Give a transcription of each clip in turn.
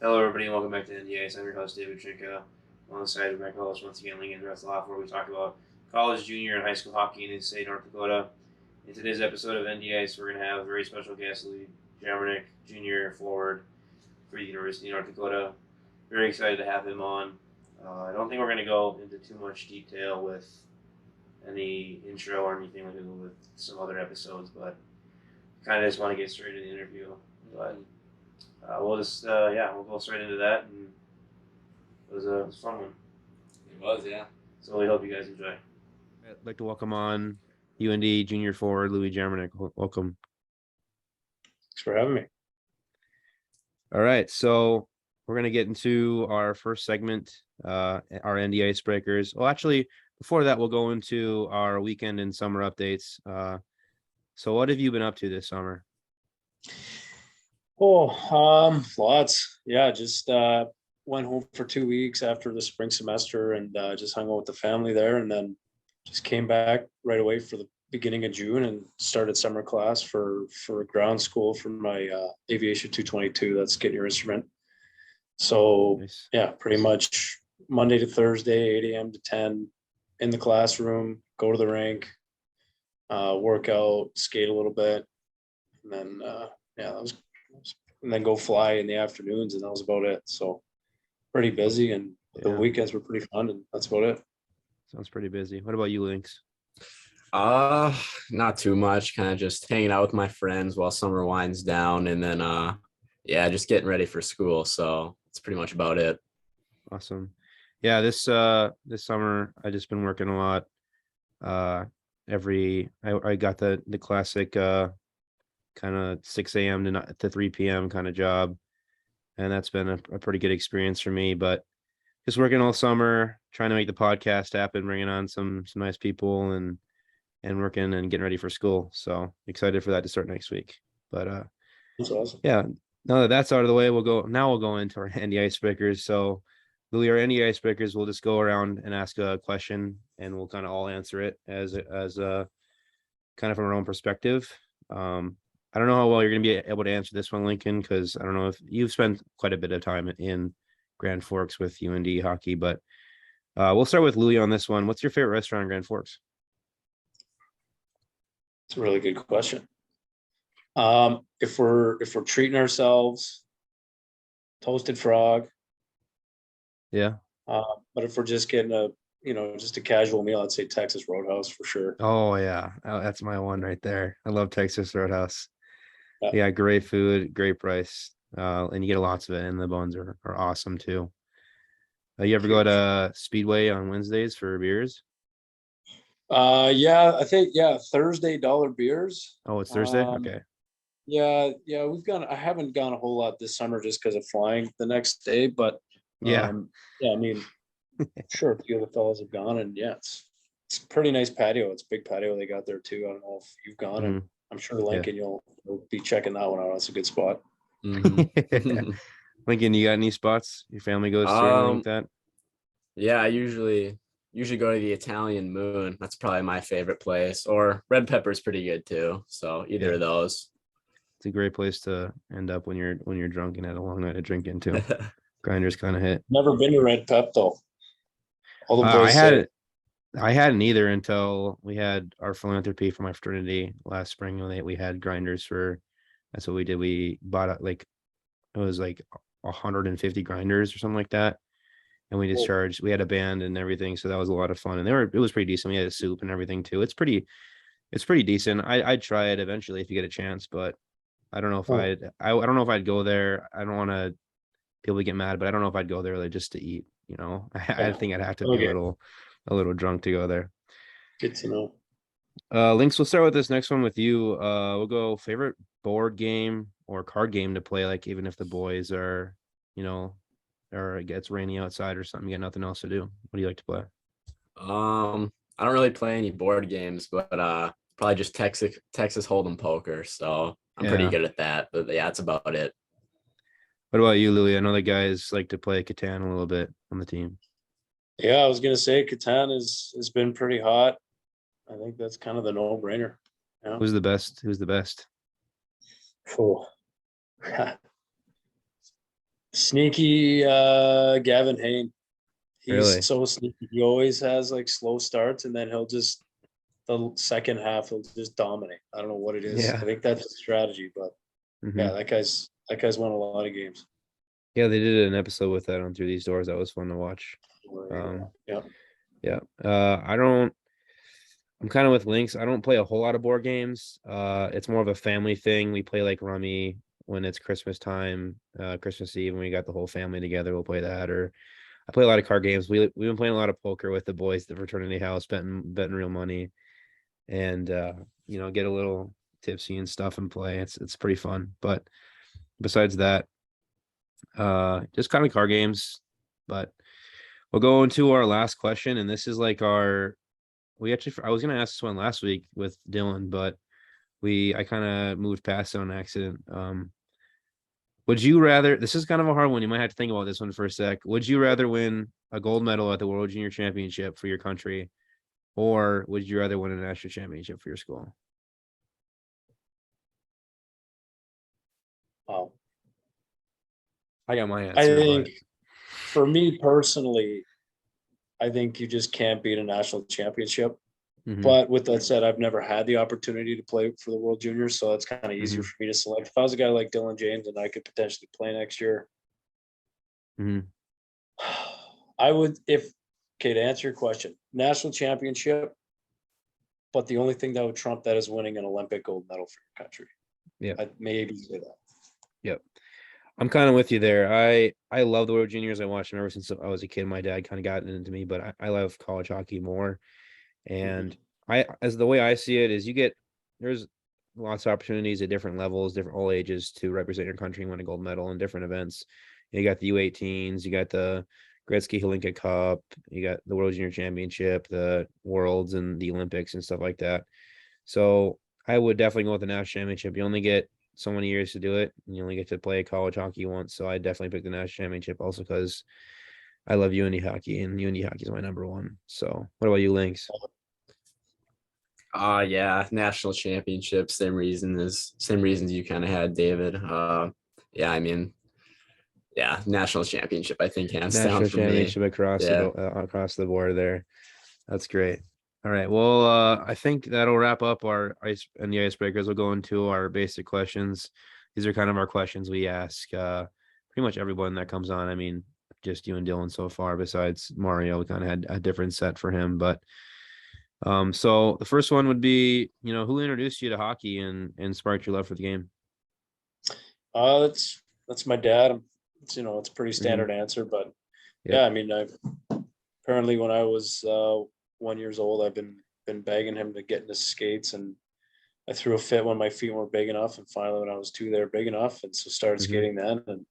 Hello, everybody, and welcome back to NDAs. I'm your host, David Chinka. Alongside of my co-host, once again, Lincoln Dressloff, where we talk about college, junior, and high school hockey in the state of North Dakota. In today's episode of NDAs, we're going to have a very special guest, Louis Jamernik, junior forward for the University of North Dakota. Very excited to have him on. I don't think we're going to go into too much detail with any intro or anything like we do with some other episodes, but kind of just want to get straight into the interview. But we'll go straight into that, and it was a fun one. It was, yeah. So we hope you guys enjoy. I'd like to welcome on UND junior forward Louis Jamernik. Welcome. Thanks for having me. All right, so we're gonna get into our first segment, our ND icebreakers. Well, actually, before that, we'll go into our weekend and summer updates. So what have you been up to this summer? Lots. Yeah, just went home for 2 weeks after the spring semester and just hung out with the family there, and then just came back right away for the beginning of June and started summer class for ground school for my aviation 222. That's getting your instrument. So Nice. yeah, pretty much Monday to Thursday, 8 a.m. to 10 in the classroom, go to the rink, work out, skate a little bit, and then yeah, that was, and then go fly in the afternoons, and that was about it. So pretty busy, and the Yeah. weekends were pretty fun, and that's about it. Sounds pretty busy. What about you, Lynx? Uh, Not too much. Kind of just hanging out with my friends while summer winds down, and then yeah, just getting ready for school. So that's pretty much about it. Awesome. Yeah, this summer I just been working a lot. I got the classic kind of 6 a.m. to 3 p.m. kind of job, and that's been a pretty good experience for me. But just working all summer, trying to make the podcast happen, bringing on some nice people, and working and getting ready for school. So excited for that to start next week. But That's awesome. yeah, now that that's out of the way, we'll go into our handy icebreakers. So Louis, our handy icebreakers, we'll just go around and ask a question, and we'll kind of all answer it as kind of from our own perspective. I don't know how well you're going to be able to answer this one, Lincoln, because I don't know if you've spent quite a bit of time in Grand Forks with UND hockey, but we'll start with Louis on this one. What's your favorite restaurant in Grand Forks? It's a really good question. If we're treating ourselves, toasted frog. Yeah. But if we're just getting just a casual meal, I'd say Texas Roadhouse for sure. Oh yeah, that's my one right there. I love Texas Roadhouse. Yeah. Yeah, great food, great price, and you get lots of it, and the buns are awesome too. You ever go Huge. to Speedway on Wednesdays for beers? Yeah, I think Thursday dollar beers. Oh, it's Thursday. Um, Okay. yeah, I haven't gone a whole lot this summer just because of flying the next day, but Yeah. yeah, I mean, sure, a few of the fellas have gone, and yeah, it's a pretty nice patio. It's a big patio they got there too. I don't know if you've gone, and Mhm. I'm sure Lincoln, you'll be checking that one out. That's a good spot. Mhm. Lincoln, you got any spots your family goes to or anything like um, that? yeah, I usually go to the Italian Moon. That's probably my favorite place. Or Red Pepper's pretty good too. So either Yeah. of those. It's a great place to end up when you're drunk and had a long night of drinking too. Grinders kind of hit. Never been to Red Pep though. All the I boys say. had I hadn't either until we had our philanthropy for my fraternity last spring when we had grinders for. That's what we did. We bought it was like 150 grinders or something like that, and we Cool. discharged. We had a band and everything, so that was a lot of fun. And it was pretty decent. We had a soup and everything too. It's pretty decent. I'd try it eventually if you get a chance, but I don't know if Oh, I don't know if I'd go there. I don't want to people get mad, but I don't know if I'd go there like just to eat. I yeah. think I'd have to be Okay. a little drunk to go there. Good to know. Links, we'll start with this next one with you. We'll go favorite board game or card game to play, like even if the boys are, you know, or it gets rainy outside or something, you got nothing else to do. What do you like to play? I don't really play any board games, but probably just Texas Hold'em poker. So I'm pretty Yeah. good at that. But yeah, that's about it. What about you, Louis? I know the guys like to play Catan a little bit on the team. Yeah, I was gonna say Catan has been pretty hot. I think that's kind of the no-brainer. Yeah. Who's the best? Who's the best? Oh. Sneaky Gavin Hayne. He's Really? so sneaky. He always has like slow starts, and then he'll just the second half he'll just dominate. I don't know what it is. Yeah. I think that's a strategy, but Mhm. yeah, that guy's won a lot of games. Yeah, they did an episode with that on Through These Doors. That was fun to watch. Yeah. Yeah. I'm kind of with Lynx. I don't play a whole lot of board games. It's more of a family thing. We play like Rummy when it's Christmas time, Christmas Eve, when we got the whole family together. We'll play that. Or I play a lot of card games. We've been playing a lot of poker with the boys at the fraternity house, betting real money, and get a little tipsy and stuff and play. It's pretty fun. But besides that, just kind of card games. But we'll go into our last question, and this is like I was gonna ask this one last week with Dylan, but I kind of moved past it on accident. Would you rather, this is kind of a hard one. You might have to think about this one for a sec. Would you rather win a gold medal at the World Junior Championship for your country, or would you rather win a national championship for your school? Wow. I got my I answer, think for me personally, I think you just can't beat a national championship. Mhm, But with that said, I've never had the opportunity to play for the World Juniors, so it's kind of easier Mhm. for me to select. If I was a guy like Dylan James and I could potentially play next year, mhm. I would, okay, to answer your question, national championship, but the only thing that would trump that is winning an Olympic gold medal for your country. Yeah. I'd maybe say that. Yep. I'm kind of with you there. I love the World Juniors. I watched them ever since I was a kid. My dad kind of got into me, but I love college hockey more. And as the way I see it is there's lots of opportunities at different levels, different all ages to represent your country and win a gold medal in different events. You got the U18s, you got the Gretzky Holinka Cup, you got the World Junior Championship, the Worlds and the Olympics and stuff like that. So I would definitely go with the national championship. You only get so many years to do it, and you only get to play college hockey once. So I definitely pick the national championship also because I love UND hockey, and UND hockey is my number one. So what about you, Lynx? Yeah, national championship, same reasons you kind of had, David. Yeah, I mean, yeah, national championship, I think hands down National for me. championship Yeah. across the board there. That's great. All right. Well, I think that'll wrap up our icebreakers. We'll go into our basic questions. These are kind of our questions we ask pretty much everyone that comes on. I mean, just you and Dylan so far. Besides Mario, we kind of had a different set for him. But so the first one would be, who introduced you to hockey and sparked your love for the game? That's my dad. It's a pretty Mhm. standard answer, but Yep. yeah, I mean, apparently when I was 1 years old, I've been begging him to get into skates, and I threw a fit when my feet weren't big enough, and finally when I was 2, they were big enough, and so started Mhm. skating then, and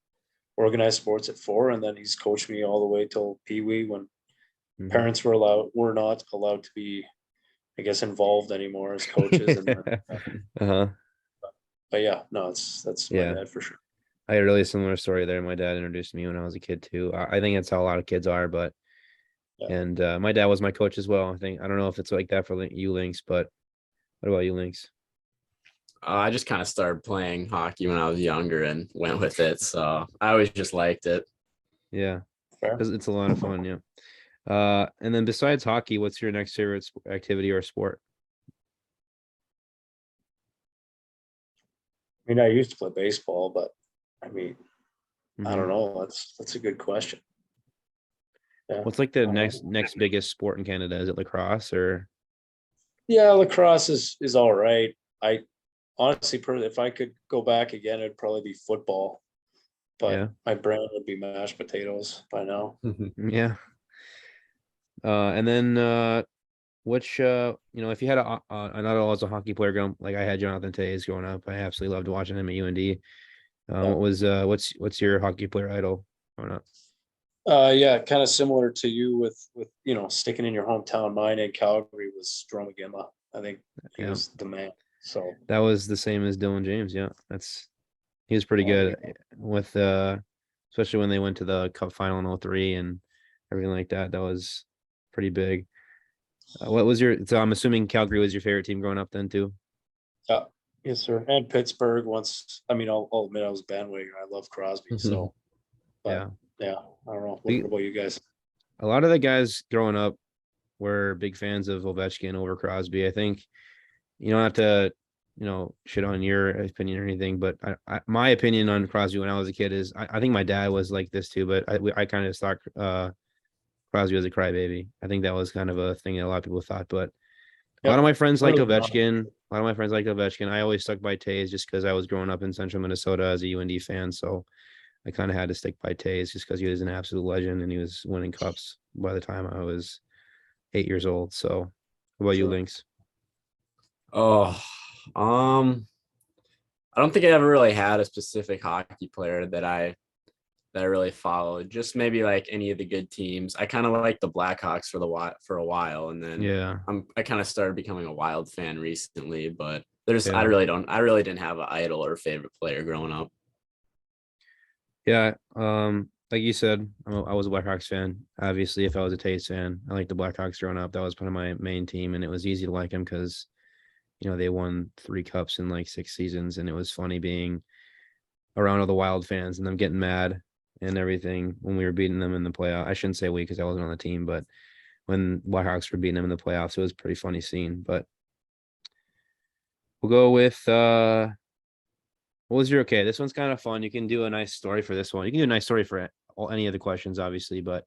organized sports at 4, and then he's coached me all the way till Pee Wee when Mhm. parents were not allowed to be, I guess, involved anymore as coaches, and then, Uh-huh. but yeah, no, that's my Yeah. dad for sure. I had a really similar story there. My dad introduced me when I was a kid too. I think that's how a lot of kids are, but Yeah. and my dad was my coach as well. I don't know if it's like that for you, Lynx, but what about you, Lynx? I just kind of started playing hockey when I was younger and went with it. So I always just liked it. Yeah, Fair. it's a lot of fun. Yeah. And then besides hockey, what's your next favorite activity or sport? I mean, I used to play baseball, but I mean, I Mhm. don't know. That's a good question. Yeah. What's like the I don't know. next biggest sport in Canada? Is it lacrosse or? Yeah, lacrosse is all right. I honestly, if I could go back again, it'd probably be football, Yeah. but my brain would be mashed potatoes by now. Yeah. And then which if you had another as a hockey player going like I had Jonathan Tays growing up, I absolutely loved watching him at UND. Yeah. What was what's your hockey player idol growing up? Yeah, kind of similar to you with sticking in your hometown. Mine in Calgary was Jerome McGinley. I think he Yeah, was the man. So that was the same as Dylan James. Yeah, he was pretty good with especially when they went to the cup final in 03 and everything like that. That was pretty big. What was so I'm assuming Calgary was your favorite team growing up then too? yeah, yes, sir. And Pittsburgh once. I mean, I'll admit I was a bandwagon. I love Crosby. So, But yeah, I don't know. What about you guys? A lot of the guys growing up were big fans of Ovechkin over Crosby. I think, not to, shit on your opinion or anything, but my opinion on Crosby when I was a kid is I think my dad was like this too, but I kind of thought Crosby was a crybaby. I think that was kind of a thing that a lot of people thought, but a lot of my friends liked Ovechkin. A lot of my friends liked Ovechkin. I always stuck by Tays just because I was growing up in central Minnesota as a UND fan. So I kind of had to stick by Tays just because he was an absolute legend and he was winning cups by the time I was 8 years old. So what about you, Lynx? Oh, I don't think I ever really had a specific hockey player that I really followed. Just maybe like any of the good teams. I kind of like the Blackhawks for a while, and then I kind of started becoming a Wild fan recently. But I really didn't have an idol or favorite player growing up. Yeah, like you said, I was a Blackhawks fan. Obviously, if I was a Tays fan, I liked the Blackhawks growing up. That was part of my main team, and it was easy to like them because, they won 3 cups in like 6 seasons, and it was funny being around all the Wild fans and them getting mad and everything when we were beating them in the playoff. I shouldn't say we because I wasn't on the team, but when Blackhawks were beating them in the playoffs, it was a pretty funny scene. But we'll go with what was your okay? This one's kind of fun. You can do a nice story for this one. You can do a nice story for any of the questions, obviously, but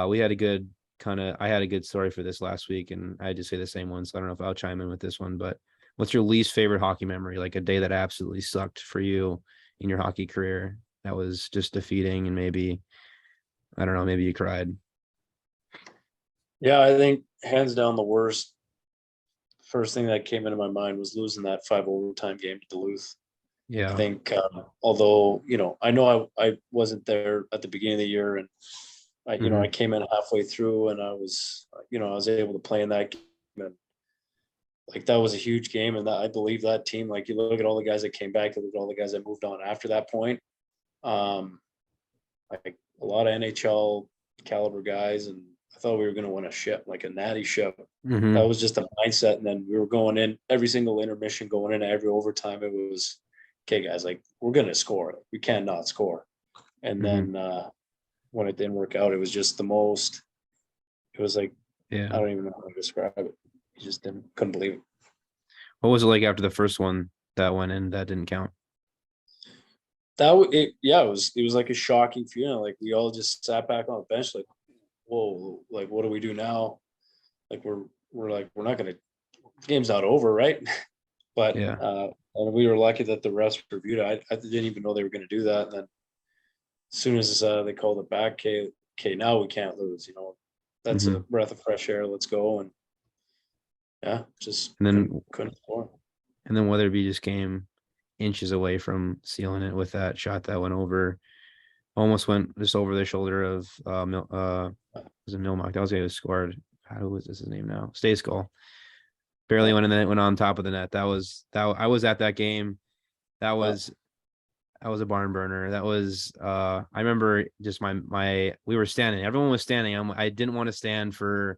we had a good I had a good story for this last week, and I had to say the same one. So I don't know if I'll chime in with this one, but what's your least favorite hockey memory? Like a day that absolutely sucked for you in your hockey career that was just defeating, and maybe, I don't know, maybe you cried. Yeah, I think hands down the worst. First thing that came into my mind was losing that 5 overtime game to Duluth. Yeah. I think, although, I know I wasn't there at the beginning of the year, and I came in halfway through, and I was able to play in that game, and like that was a huge game. And that, I believe that team, like you look at all the guys that came back, you look at all the guys that moved on after that point. Like a lot of NHL caliber guys, and I thought we were going to win a ship, like a natty ship. That was just a mindset. And then we were going in every single intermission, going into every overtime. It was, okay, guys, like we're going to score. We can't not score. And then when it didn't work out, it was just it was like, I don't even know how to describe it. You just couldn't believe it. What was it like after the first one that went in that didn't count? It was like a shocking feeling. Like we all just sat back on the bench, like, whoa, like what do we do now? Like we're like, we're not gonna, the game's not over, right? But and we were lucky that the refs reviewed it. I didn't even know they were gonna do that. And then as soon as they called it back, okay, now we can't lose. That's a breath of fresh air. Let's go. And just and then couldn't score. And then Weatherby just came inches away from sealing it with that shot that went over, almost went just over the shoulder of was it Milmock? That was the guy who scored. How was his name now? Stay-Skull. Barely went in the net, went on top of the net. That was I was at that game. That was a barn burner. That was I remember just my we were standing. Everyone was standing. I didn't want to stand for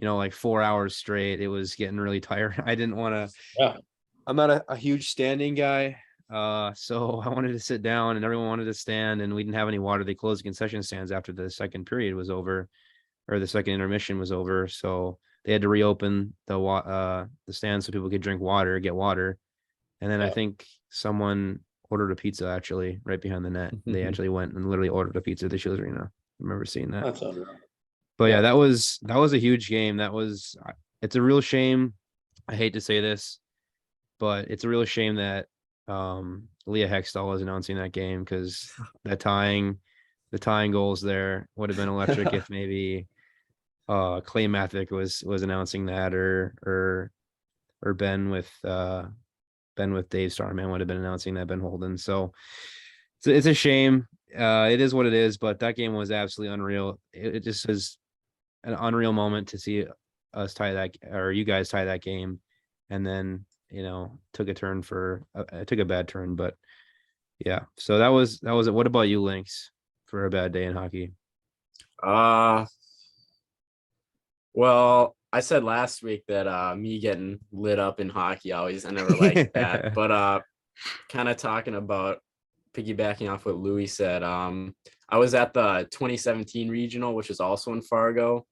like 4 hours straight. It was getting really tired. I didn't want to. I'm not a huge standing guy. So I wanted to sit down, and everyone wanted to stand, and we didn't have any water. They closed the concession stands after the second period was over, or the second intermission was over. So they had to reopen the stands so people could get water. And then I think someone ordered a pizza actually right behind the net. They actually went and literally ordered a pizza at the Shields Arena. I remember seeing that. That's unreal. But yeah, that was a huge game. It's a real shame. I hate to say this, but it's a real shame that Leah Hextall was announcing that game, because the tying goals there would have been electric if maybe Clay Mathick was announcing that, or Ben with Dave Starman would have been announcing that, Ben Holden. So it's a shame. It is what it is, but that game was absolutely unreal. It just is an unreal moment to see us tie that, or you guys tie that game, and then took a bad turn. But yeah, so that was it. What about you, Lynx, for a bad day in hockey? Well, I said last week that me getting lit up in hockey I never liked that. But kind of talking about piggybacking off what Louis said, I was at the 2017 regional, which is also in Fargo,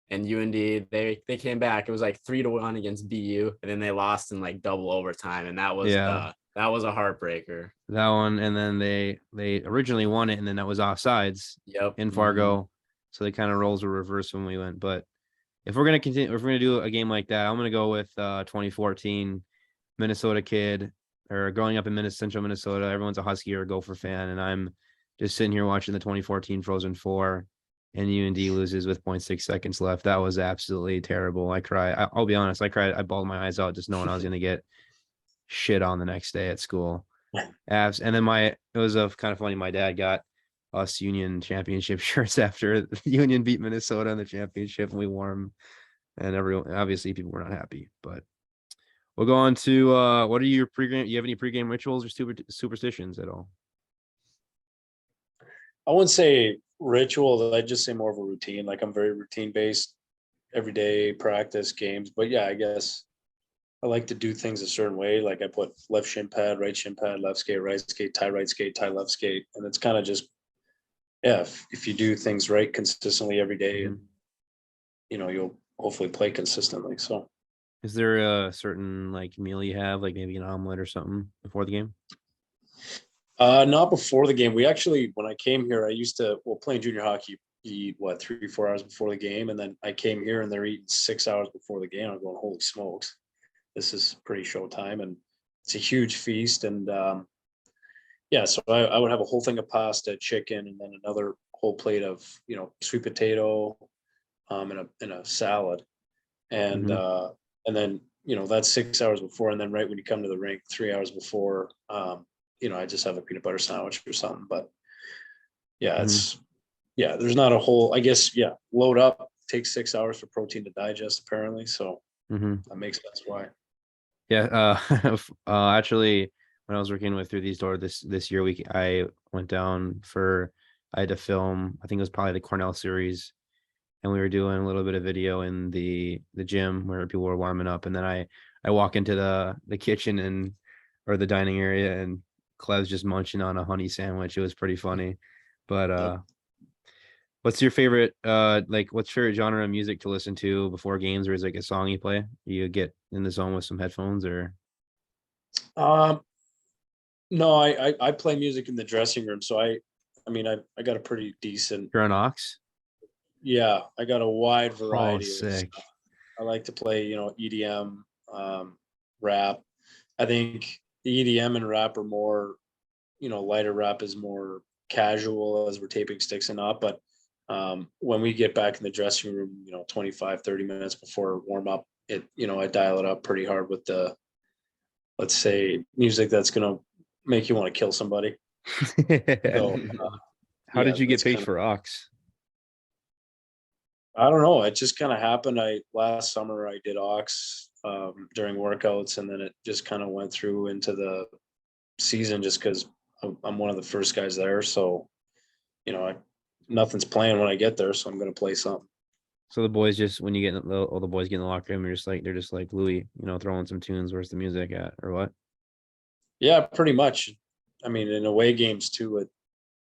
and UND they came back. It was like 3-1 against BU, and then they lost in like double overtime, and that was a heartbreaker. That one, and then they originally won it, and then that was offsides. Yep. In Fargo, so the kind of roles were reversed when we went. But if we're gonna continue, if we're gonna do a game like that, I'm gonna go with 2014 Minnesota kid, or growing up in central Minnesota. Everyone's a Husky or a Gopher fan, and I'm just sitting here watching the 2014 Frozen Four, and UND loses with 0.6 seconds left. That was absolutely terrible. I cried. I'll be honest. I cried. I bawled my eyes out just knowing I was gonna get shit on the next day at school. And then it was kind of funny. My dad got us Union championship shirts after Union beat Minnesota in the championship, and we wore them. And everyone, obviously, people were not happy. But we'll go on to what are your pregame? You have any pregame rituals or superstitions at all? I wouldn't say ritual. I'd just say more of a routine. Like I'm very routine based, everyday practice games. But yeah, I guess I like to do things a certain way. Like I put left shin pad, right shin pad, left skate, right skate, tie right skate, tie left skate. And it's kind of just, yeah, if you do things right consistently every day, and you'll hopefully play consistently. So is there a certain like meal you have, like maybe an omelet or something before the game? Not before the game. We actually, when I came here, I used to, playing junior hockey, you eat 3-4 hours before the game. And then I came here and they're eating 6 hours before the game. I'm going, holy smokes, this is pretty showtime. And it's a huge feast. And so I would have a whole thing of pasta, chicken, and then another whole plate of, sweet potato, and a salad. And, and then, that's 6 hours before. And then right when you come to the rink, 3 hours before, I just have a peanut butter sandwich or something. But yeah, there's not a whole, I guess, load up, takes 6 hours for protein to digest apparently. So that makes sense why. Yeah. Actually, when I was working with Through These Doors this year, I went down I had to film, I think it was probably the Cornell series, and we were doing a little bit of video in the gym where people were warming up. And then I walk into the kitchen or the dining area, and Clev's just munching on a honey sandwich. It was pretty funny. But what's your favorite what's your favorite genre of music to listen to before games, or is it like a song you play? You get in the zone with some headphones, or no, I play music in the dressing room. So I got a pretty decent. You're on aux? Yeah, I got a wide variety of sick. stuff. I like to play, EDM, rap. I think the EDM and rap are more, lighter rap is more casual as we're taping sticks and up. But when we get back in the dressing room, 25, 30 minutes before warm up, I dial it up pretty hard with the, let's say, music that's going to make you want to kill somebody. So, how did you get paid for aux? I don't know. It just kind of happened. Last summer I did aux during workouts, and then it just kind of went through into the season just because I'm one of the first guys there. So, nothing's playing when I get there, so I'm going to play something. So the boys just, when you get all the boys get in the locker room, they're just like Louis, throwing some tunes. Where's the music at, or what? Yeah, pretty much. I mean, in away games too,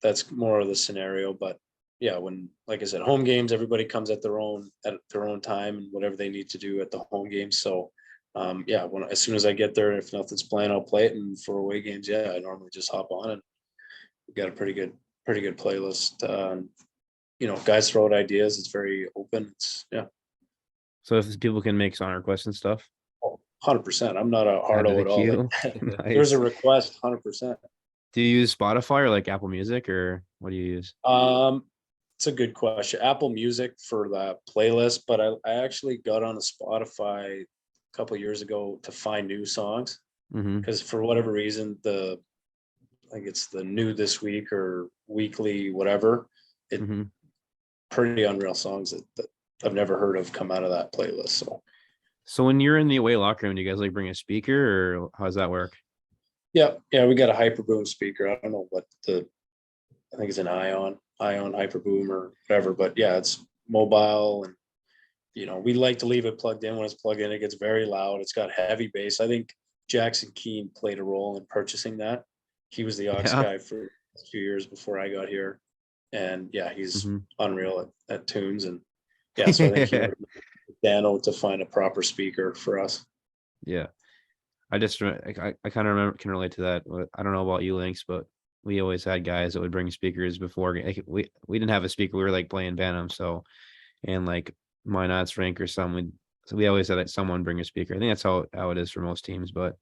that's more of the scenario. But yeah, when, like I said, home games, everybody comes at their own time and whatever they need to do at the home games. So as soon as I get there, if nothing's playing, I'll play it. And for away games, I normally just hop on, and we've got a pretty good playlist. Guys throw out ideas. It's very open. So if people can make song requests and stuff. 100%. I'm not a hardo at all. Nice. There's a request, 100%. Do you use Spotify or like Apple Music, or what do you use? It's a good question. Apple Music for the playlist, but I actually got on a Spotify a couple of years ago to find new songs, because for whatever reason, I think it's the new this week or weekly, whatever. Pretty unreal songs that I've never heard of come out of that playlist. So when you're in the away locker room, do you guys like bring a speaker, or how does that work? Yeah, we got a Hyperboom speaker. I don't know what I think it's an Ion Hyperboom or whatever, but yeah, it's mobile, and we like to leave it plugged in. When it's plugged in, it gets very loud. It's got heavy bass. I think Jackson Keene played a role in purchasing that. He was the aux guy for a few years before I got here. And yeah, he's unreal at tunes. And yeah, so I think he would Dano to find a proper speaker for us. Yeah. I kind of can relate to that. I don't know about you, Lynx, but we always had guys that would bring speakers before. Like, we didn't have a speaker. We were like playing Bantam. So, and like my Knots Frank or something, so we always had someone bring a speaker. I think that's how it is for most teams, but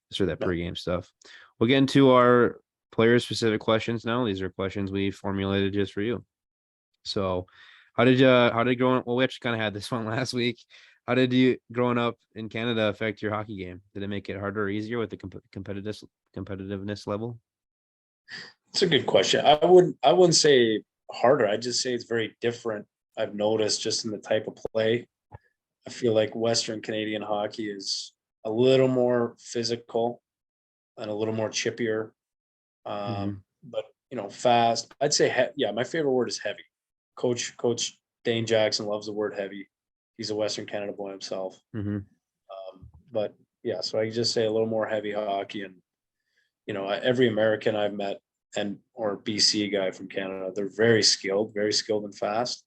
just for that pregame stuff. We'll get into our player specific questions now. These are questions we formulated just for you. So how did growing up? Well, we actually kind of had this one last week. How did you growing up in Canada affect your hockey game? Did it make it harder or easier with the competitiveness level? It's a good question. I wouldn't say harder. I'd just say it's very different. I've noticed just in the type of play. I feel like Western Canadian hockey is a little more physical and a little more chippier. But fast. I'd say my favorite word is heavy. Coach Dane Jackson loves the word heavy. He's a Western Canada boy himself. But yeah, so I just say a little more heavy hockey. And every American I've met or BC guy from Canada, they're very skilled and fast.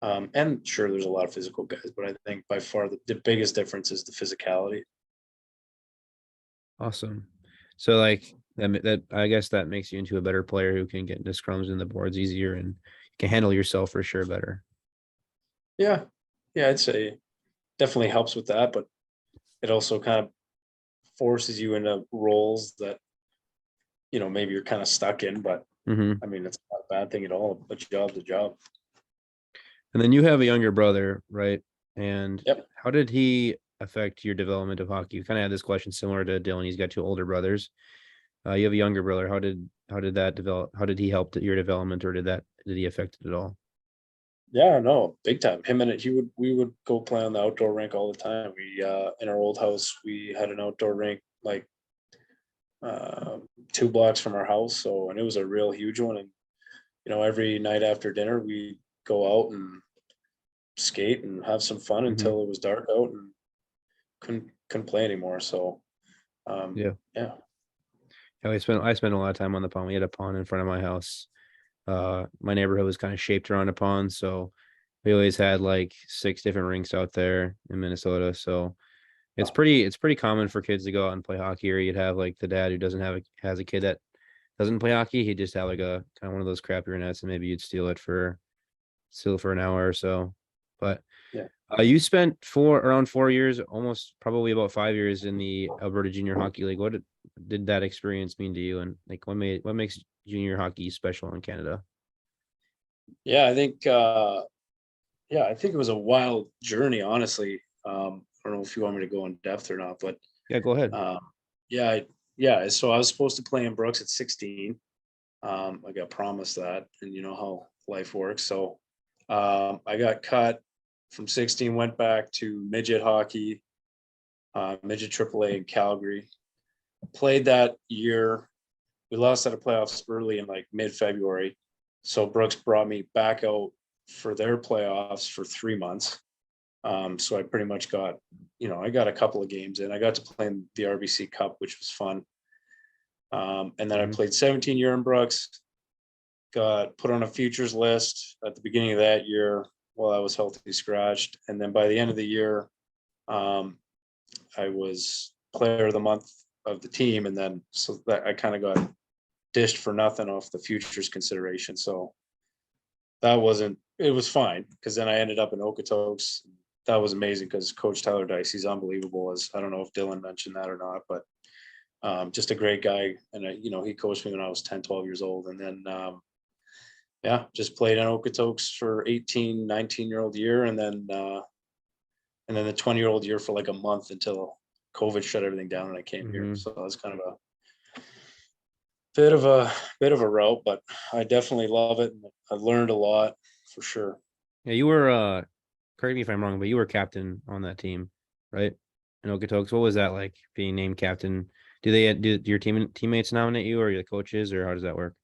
And sure, there's a lot of physical guys, but I think by far the biggest difference is the physicality. Awesome. So like that I guess that makes you into a better player who can get into scrums and the boards easier and can handle yourself for sure better. Yeah, I'd say definitely helps with that, but it also kind of forces you into roles that maybe you're kind of stuck in. But I mean, it's not a bad thing at all. A job's a job. And then you have a younger brother, right? And how did he affect your development of hockey? You kind of had this question similar to Dylan. He's got two older brothers. You have a younger brother. How did that develop? How did he help your development, or did he affect it at all? Yeah, no, big time. Him and we would go play on the outdoor rink all the time. We in our old house, we had an outdoor rink like 2 blocks from our house. And it was a real huge one. And every night after dinner, we go out and skate and have some fun until it was dark out and couldn't play anymore. So I spent a lot of time on the pond. We had a pond in front of my house. My neighborhood was kind of shaped around a pond, so we always had like 6 different rinks out there in Minnesota. So it's pretty common for kids to go out and play hockey, or you'd have like the dad who has a kid that doesn't play hockey. He'd just have like a kind of one of those crappier nets, and maybe you'd steal it for an hour or so. But you spent around 4 years, almost probably about 5 years in the Alberta Junior Hockey League. What did that experience mean to you, and like what makes junior hockey special in Canada? Yeah, I think it was a wild journey, honestly. I don't know if you want me to go in depth or not, but yeah, go ahead. So I was supposed to play in Brooks at 16. I got promised that, and you know how life works. So I got cut from 16, went back to midget hockey, midget AAA in Calgary. Played that year. We lost out of playoffs early in like mid-February. So Brooks brought me back out for their playoffs for 3 months. So I pretty much got, I got a couple of games in. I got to play in the RBC Cup, which was fun. And then I played 17 year in Brooks, got put on a futures list at the beginning of that year while I was healthy scratched. And then by the end of the year, I was player of the month of the team. And then so that I kind of got dished for nothing off the futures consideration. So it was fine, because then I ended up in Okotoks. That was amazing because Coach Tyler Dice, he's unbelievable. I don't know if Dylan mentioned that or not, but just a great guy. And he coached me when I was 10, 12 years old. And then just played in Okotoks for 18, 19-year-old year, and then the 20-year-old year for like a month until COVID shut everything down and I came here. So that was kind of a bit of a route, but I definitely love it. I learned a lot for sure. Yeah, you were correct me if I'm wrong, but you were captain on that team, right? In Okotoks. What was that like, being named captain? Do your teammates nominate you, or your coaches, or how does that work?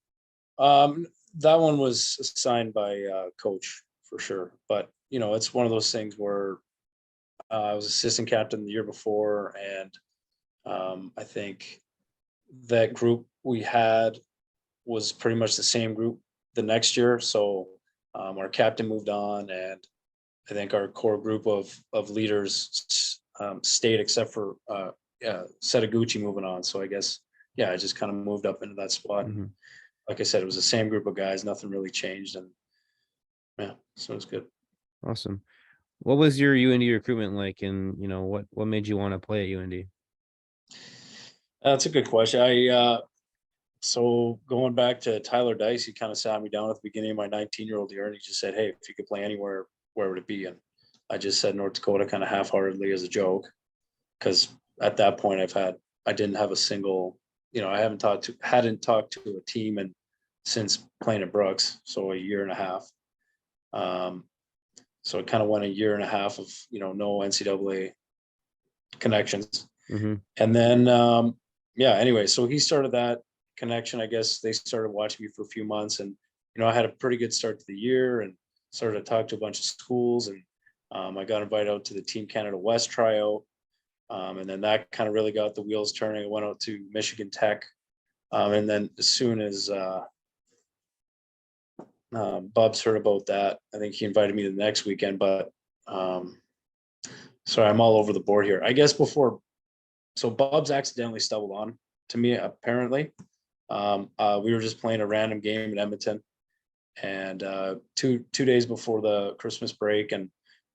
That one was assigned by coach for sure. But it's one of those things where I was assistant captain the year before, and I think that group we had was pretty much the same group the next year. So our captain moved on, and I think our core group of leaders stayed, except for Setaguchi moving on. So I guess, I just kind of moved up into that spot. Mm-hmm. And like I said, it was the same group of guys. Nothing really changed, and so it was good. Awesome. What was your UND recruitment like, and what made you want to play at UND? That's a good question. So going back to Tyler Dice, he kind of sat me down at the beginning of my 19-year-old year, and he just said, "Hey, if you could play anywhere, where would it be?" And I just said North Dakota, kind of half-heartedly as a joke, because at that point I didn't have a single, I hadn't talked to a team since playing at Brooks, so a year and a half. So it kind of went a year and a half of no NCAA connections, Mm-hmm. and then anyway, so he started that connection. I guess they started watching me for a few months, and I had a pretty good start to the year and started to talk to a bunch of schools, and I got invited out to the Team Canada West tryout, and then that kind of really got the wheels turning. I went out to Michigan Tech, and then as soon as Bubs heard about that, I think he invited me the next weekend. But sorry, I'm all over the board here. I guess so Bubs accidentally stumbled on to me, apparently. We were just playing a random game in Edmonton, and two days before the Christmas break, and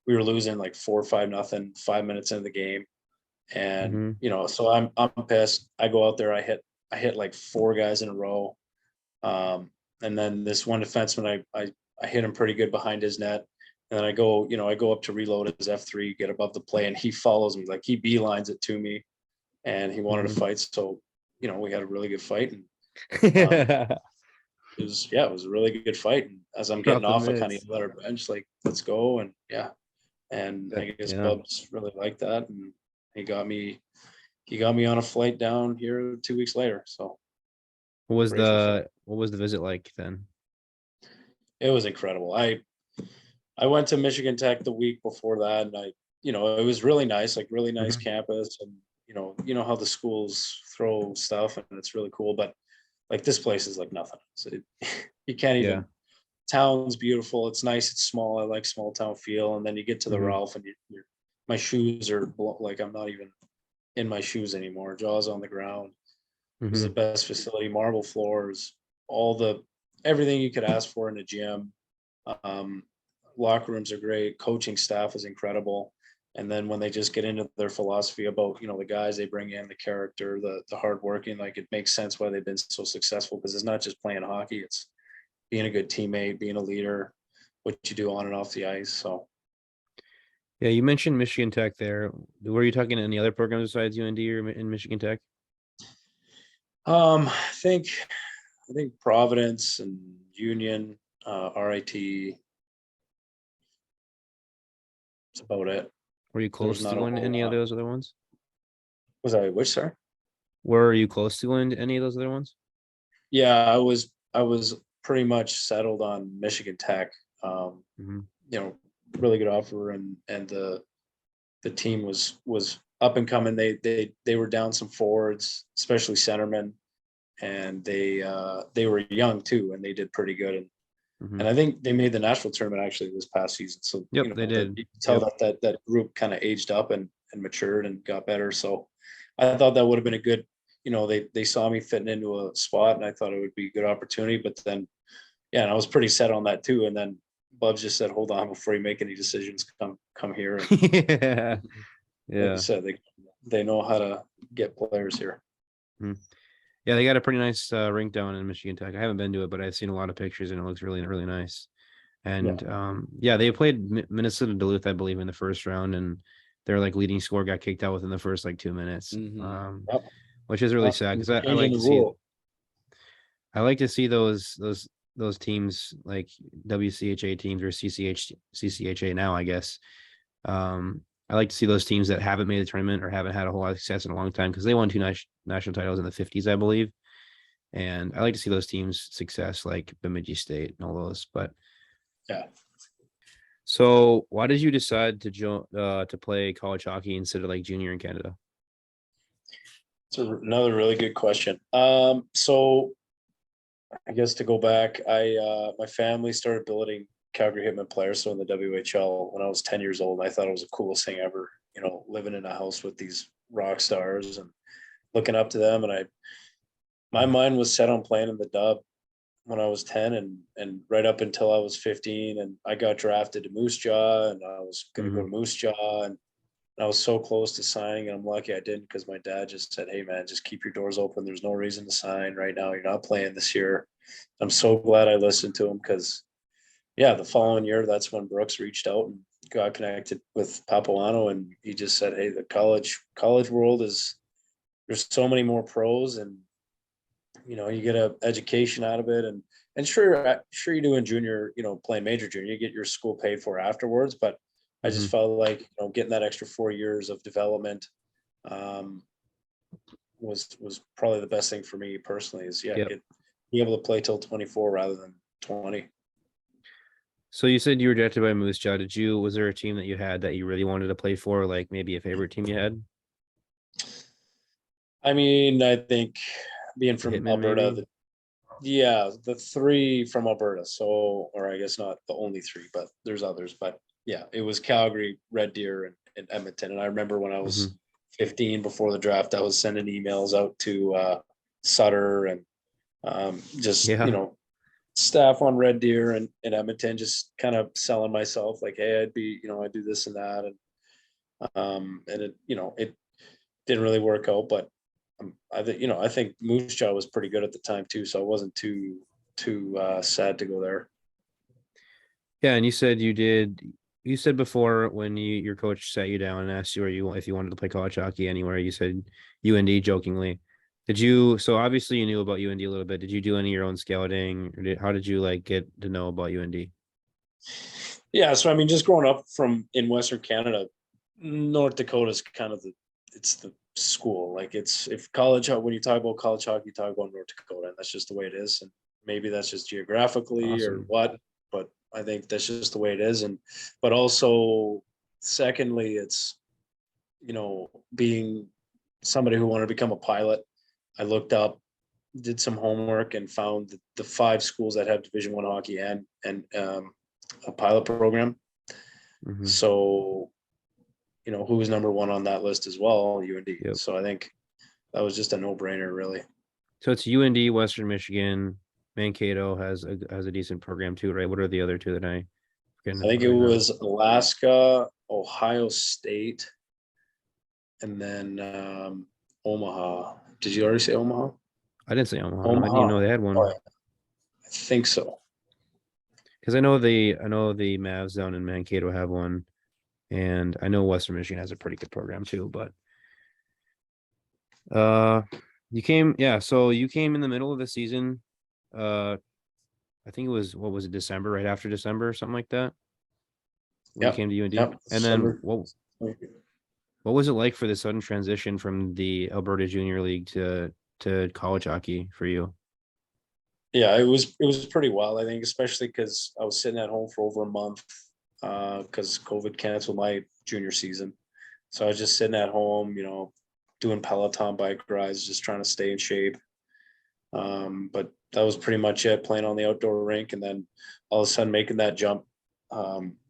we were losing like 4 or 5-0, 5 minutes into the game. And so I'm pissed. I go out there, I hit like 4 guys in a row. And then this one defenseman, I hit him pretty good behind his net. And then I go up to reload his F3, get above the play, and he follows me, like he beelines it to me, and he wanted to fight. So, we had a really good fight, and it was a really good fight. And as I'm getting off, I kind of let our bench, like, let's go. And and I guess Bubs really liked that, and he got me on a flight down here 2 weeks later. So what was the visit like then? It was incredible. I went to Michigan Tech the week before that, and it was really nice, like really nice campus, and you know how the schools throw stuff, and it's really cool. But like this place is like nothing. So you can't even. Town's beautiful. It's nice. It's small. I like small town feel. And then you get to the Ralph, and my shoes are like I'm not even in my shoes anymore. Jaws on the ground. It was the best facility. Marble floors. Everything you could ask for in a gym. Locker rooms are great. Coaching staff is incredible. And then when they just get into their philosophy about the guys they bring in, the character, the hardworking, like it makes sense why they've been so successful, because it's not just playing hockey. It's being a good teammate, being a leader, what you do on and off the ice. So, yeah, you mentioned Michigan Tech there. Were you talking any other programs besides UND or in Michigan Tech? I think Providence and Union, RIT. That's about it. Were you close to win any of those other ones? Was I which, sir? Were you close to win any of those other ones? Yeah, I was pretty much settled on Michigan Tech. Really good offer, and the team was up and coming. They were down some forwards, especially centermen, and they were young too, and they did pretty good. And I think they made the national tournament actually this past season. So they did. You can tell that group kind of aged up and matured and got better. So I thought that would have been a good. They saw me fitting into a spot, and I thought it would be a good opportunity. But then, and I was pretty set on that too. And then Bubs just said, "Hold on, before you make any decisions, come here." And, like I said, they know how to get players here. Yeah, they got a pretty nice rink down in Michigan Tech. I haven't been to it, but I've seen a lot of pictures, and it looks really, really nice. And they played Minnesota Duluth, I believe, in the first round, and their like leading scorer got kicked out within the first like 2 minutes, which is really sad because I like to see. I like to see those teams like WCHA teams or CCHA now, I guess. I like to see those teams that haven't made the tournament or haven't had a whole lot of success in a long time, because they won 2 national titles in the 50s, I believe. And I like to see those teams success, like Bemidji State and all those. But so why did you decide to play college hockey instead of like junior in Canada? It's another really good question. So I guess to go back, my family started building Calgary Hitmen players. So in the WHL when I was 10 years old, I thought it was the coolest thing ever, living in a house with these rock stars and looking up to them. And my mind was set on playing in the dub when I was 10 and right up until I was 15. And I got drafted to Moose Jaw and I was going to go to Moose Jaw. And I was so close to signing, and I'm lucky I didn't because my dad just said, "Hey man, just keep your doors open. There's no reason to sign right now. You're not playing this year." I'm so glad I listened to him because, yeah, the following year, that's when Brooks reached out and got connected with Papuano, and he just said, "Hey, the college world there's so many more pros, and you get a education out of it, and sure you do in junior, playing major junior, you get your school paid for afterwards, but." I just felt like getting that extra 4 years of development was probably the best thing for me personally. Is be able to play till 24 rather than 20. So you said you were drafted by Moose Jaw. Was there a team that you had that you really wanted to play for? Like maybe a favorite team you had? I mean, I think being from Hitmen, Alberta, the three from Alberta. So, or I guess not the only three, but there's others. But yeah, it was Calgary, Red Deer, and Edmonton. And I remember when I was 15 before the draft, I was sending emails out to Sutter and staff on Red Deer and Edmonton, just kind of selling myself like, hey, I'd do this and that. And it didn't really work out, but I think Moose Jaw was pretty good at the time too. So I wasn't too sad to go there. Yeah. And you said before when your coach sat you down and asked you if you wanted to play college hockey anywhere, you said UND jokingly. So obviously you knew about UND a little bit. Did you do any of your own scouting, or how did you get to know about UND? Yeah. So, I mean, just growing up in Western Canada, North Dakota is kind of it's the school. Like when you talk about college hockey, you talk about North Dakota, and that's just the way it is. And maybe that's just geographically or what, but I think that's just the way it is. But also secondly, it's, being somebody who wanted to become a pilot, I looked up, did some homework and found the 5 schools that have Division I hockey and a pilot program. So, who was number 1 on that list as well? UND. Yep. So I think that was just a no-brainer, really. So it's UND, Western Michigan, Mankato has a decent program too, right? What are the other 2 that I think it was Alaska, Ohio State, and then Omaha. Did you already say Omaha? I didn't say Omaha. I didn't even know they had one. Oh, I think so. Because I know the Mavs down in Mankato have one, and I know Western Michigan has a pretty good program too. But you came in the middle of the season. I think it was, what was it, December, right after December or something like that. When you came to UND. Yep. And then what was it like for the sudden transition from the Alberta Junior League to college hockey for you? Yeah, it was pretty wild, I think, especially because I was sitting at home for over a month because COVID canceled my junior season. So I was just sitting at home, doing Peloton bike rides, just trying to stay in shape. But that was pretty much it, playing on the outdoor rink. And then all of a sudden making that jump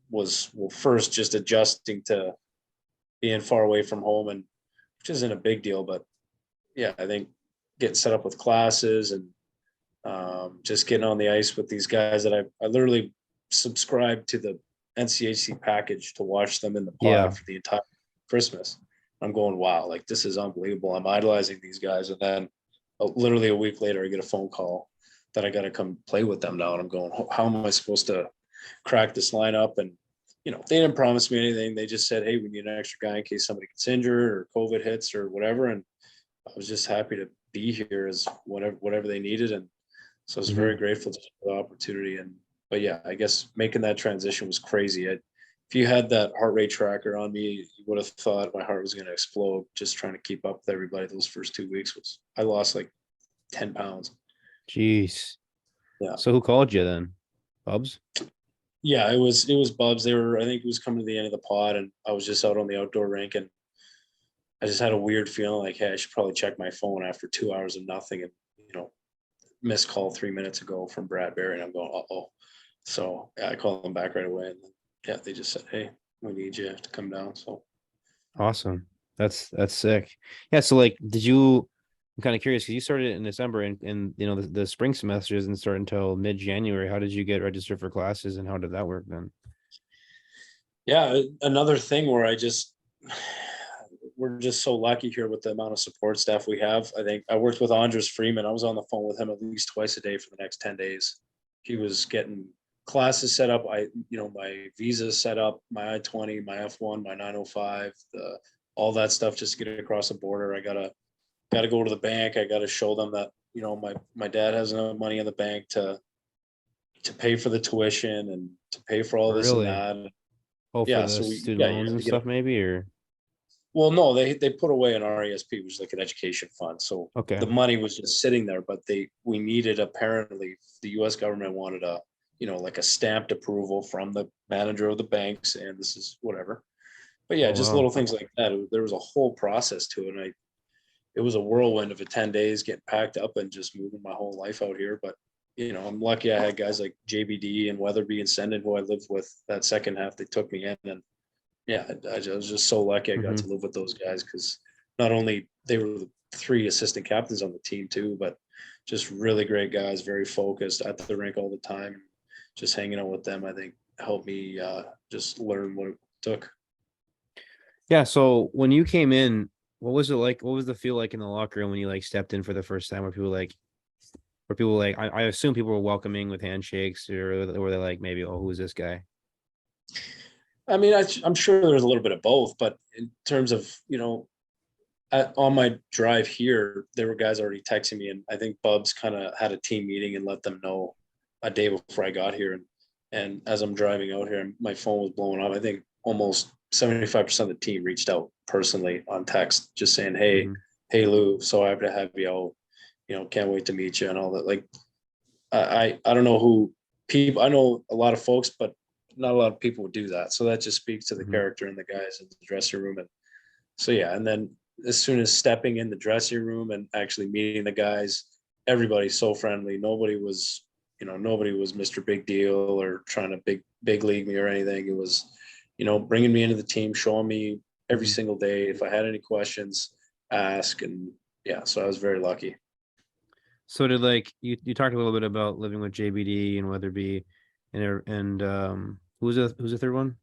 was, first just adjusting to being far away from home, and which isn't a big deal, but yeah, I think getting set up with classes and just getting on the ice with these guys that I literally subscribed to the NCHC package to watch them in the pod for the entire Christmas. I'm going, wow, like this is unbelievable. I'm idolizing these guys. And then literally a week later, I get a phone call that I got to come play with them now. And I'm going, how am I supposed to crack this lineup? And, they didn't promise me anything. They just said, hey, we need an extra guy in case somebody gets injured or COVID hits or whatever. And I was just happy to be here as whatever they needed. And so I was very grateful for the opportunity. But yeah, I guess making that transition was crazy. If you had that heart rate tracker on me, you would have thought my heart was going to explode just trying to keep up with everybody. Those first 2 weeks I lost like 10 pounds. Jeez. Yeah. So who called you then? Bubs? Yeah, it was Bubs. I think it was coming to the end of the pod, and I was just out on the outdoor rink, and I just had a weird feeling like, hey, I should probably check my phone after 2 hours of nothing, and missed call 3 minutes ago from Brad Berry, and I'm going, uh-oh. So yeah, I called them back right away, and yeah, they just said, hey, we need you to come down. So awesome. That's sick. Yeah. So like, I'm kind of curious because you started in December, and the spring semester doesn't start until mid-January. How did you get registered for classes, and how did that work then? Yeah, another thing where we're just so lucky here with the amount of support staff we have. I think I worked with Andres Freeman. I was on the phone with him at least twice a day for the next 10 days. He was getting classes set up. My visa set up, my I-20, my F1, my 905, all that stuff just to get across the border. I gotta go to the bank. I gotta show them that, my dad has enough money in the bank to pay for the tuition and to pay for all this and Really? that. Oh, for Yeah, the so student you loans have and to get stuff, maybe, or well, no, they put away an RESP, which is like an education fund. So okay. the money was just sitting there, but we needed, apparently the US government wanted like a stamped approval from the manager of the banks, and this is whatever. But yeah, Oh, just wow. little things like that. There was a whole process to it. And it was a whirlwind of 10 days getting packed up and just moving my whole life out here. But I'm lucky I had guys like JBD and Weatherby and Senden, who I lived with that second half. They took me in, and yeah, I was just so lucky I got to live with those guys, because not only they were the 3 assistant captains on the team too, but just really great guys, very focused at the rink all the time. Just hanging out with them, I think, helped me just learn what it took. Yeah. So when you came in, what was it like? What was the feel like in the locker room when you like stepped in for the first time? I assume people were welcoming with handshakes, or were they like maybe, oh, who's this guy? I mean, I'm sure there's a little bit of both, but in terms of, on my drive here, there were guys already texting me, and I think Bubs kind of had a team meeting and let them know a day before I got here. And as I'm driving out here, my phone was blowing up. I think almost 75% of the team reached out personally on text, just saying, hey, hey Lou, so happy to have you out. Can't wait to meet you and all that. Like, I don't know who people, I know a lot of folks, but not a lot of people would do that. So that just speaks to the character and the guys in the dressing room. And so, yeah. And then as soon as stepping in the dressing room and actually meeting the guys, everybody's so friendly. Nobody was Mr. Big Deal or trying to big league me or anything. It was, bringing me into the team, showing me every single day. If I had any questions, ask. And yeah, so I was very lucky. So did like you talked a little bit about living with JBD and Weatherby and who's the third one?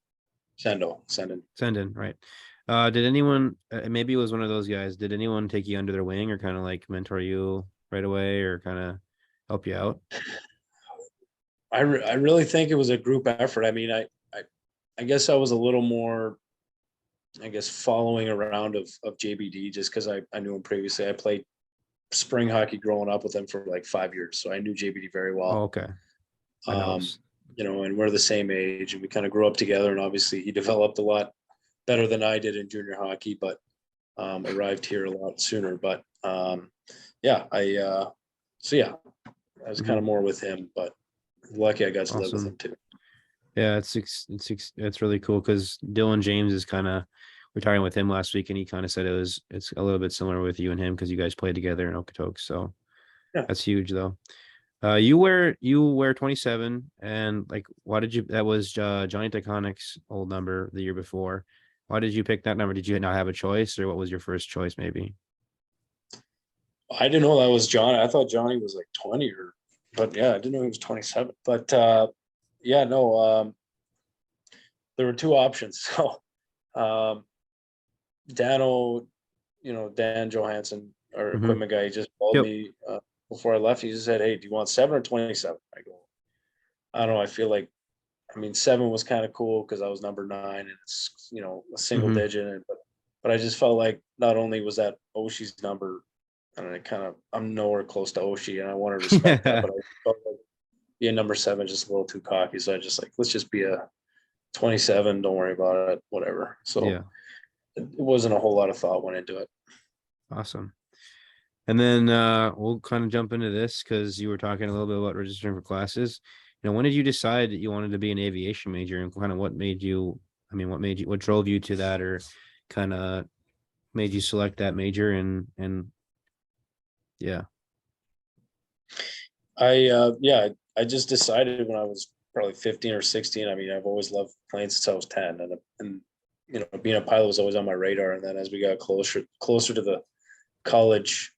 Senden, right. Did anyone, maybe it was one of those guys, did anyone take you under their wing or kind of like mentor you right away or kind of help you out? I really think it was a group effort. I mean, I guess I was a little more, following around of JBD, just because I knew him previously. I played spring hockey growing up with him for like 5 years, so I knew JBD very well. Oh, okay. And we're the same age, and we kind of grew up together. And obviously, he developed a lot better than I did in junior hockey, but arrived here a lot sooner. But yeah, I was kind of more with him, but lucky I got to live with him too. Yeah, it's really cool because Dylan James is kind of, we're talking with him last week, and he kind of said it's a little bit similar with you and him because you guys played together in Okotoks. So yeah, that's huge though. You wear 27, and like, why did you? That was Johnny Teconic's old number the year before. Why did you pick that number? Did you not have a choice, or what was your first choice? Maybe. I didn't know that was Johnny. I thought Johnny was like 20, but yeah, I didn't know he was 27. But yeah, no, there were 2 options. So Dan Johansson, our equipment guy, he just called me before I left. He just said, hey, do you want 7 or 27? I go, I don't know. I feel like, 7 was kind of cool because I was number 9 and it's, a single digit. But I just felt like not only was that Oshie's number, and I'm nowhere close to Oshie, and I want to respect that, but I felt like being number 7 is just a little too cocky. So I just like, let's just be a 27. Don't worry about it. Whatever. So yeah, it wasn't a whole lot of thought went into it. Awesome. And then we'll kind of jump into this because you were talking a little bit about registering for classes. When did you decide that you wanted to be an aviation major, and kind of what drove you to that, or kind of made you select that major? And yeah. I just decided when I was probably 15 or 16. I mean, I've always loved planes since I was 10, and being a pilot was always on my radar. And then as we got closer to the college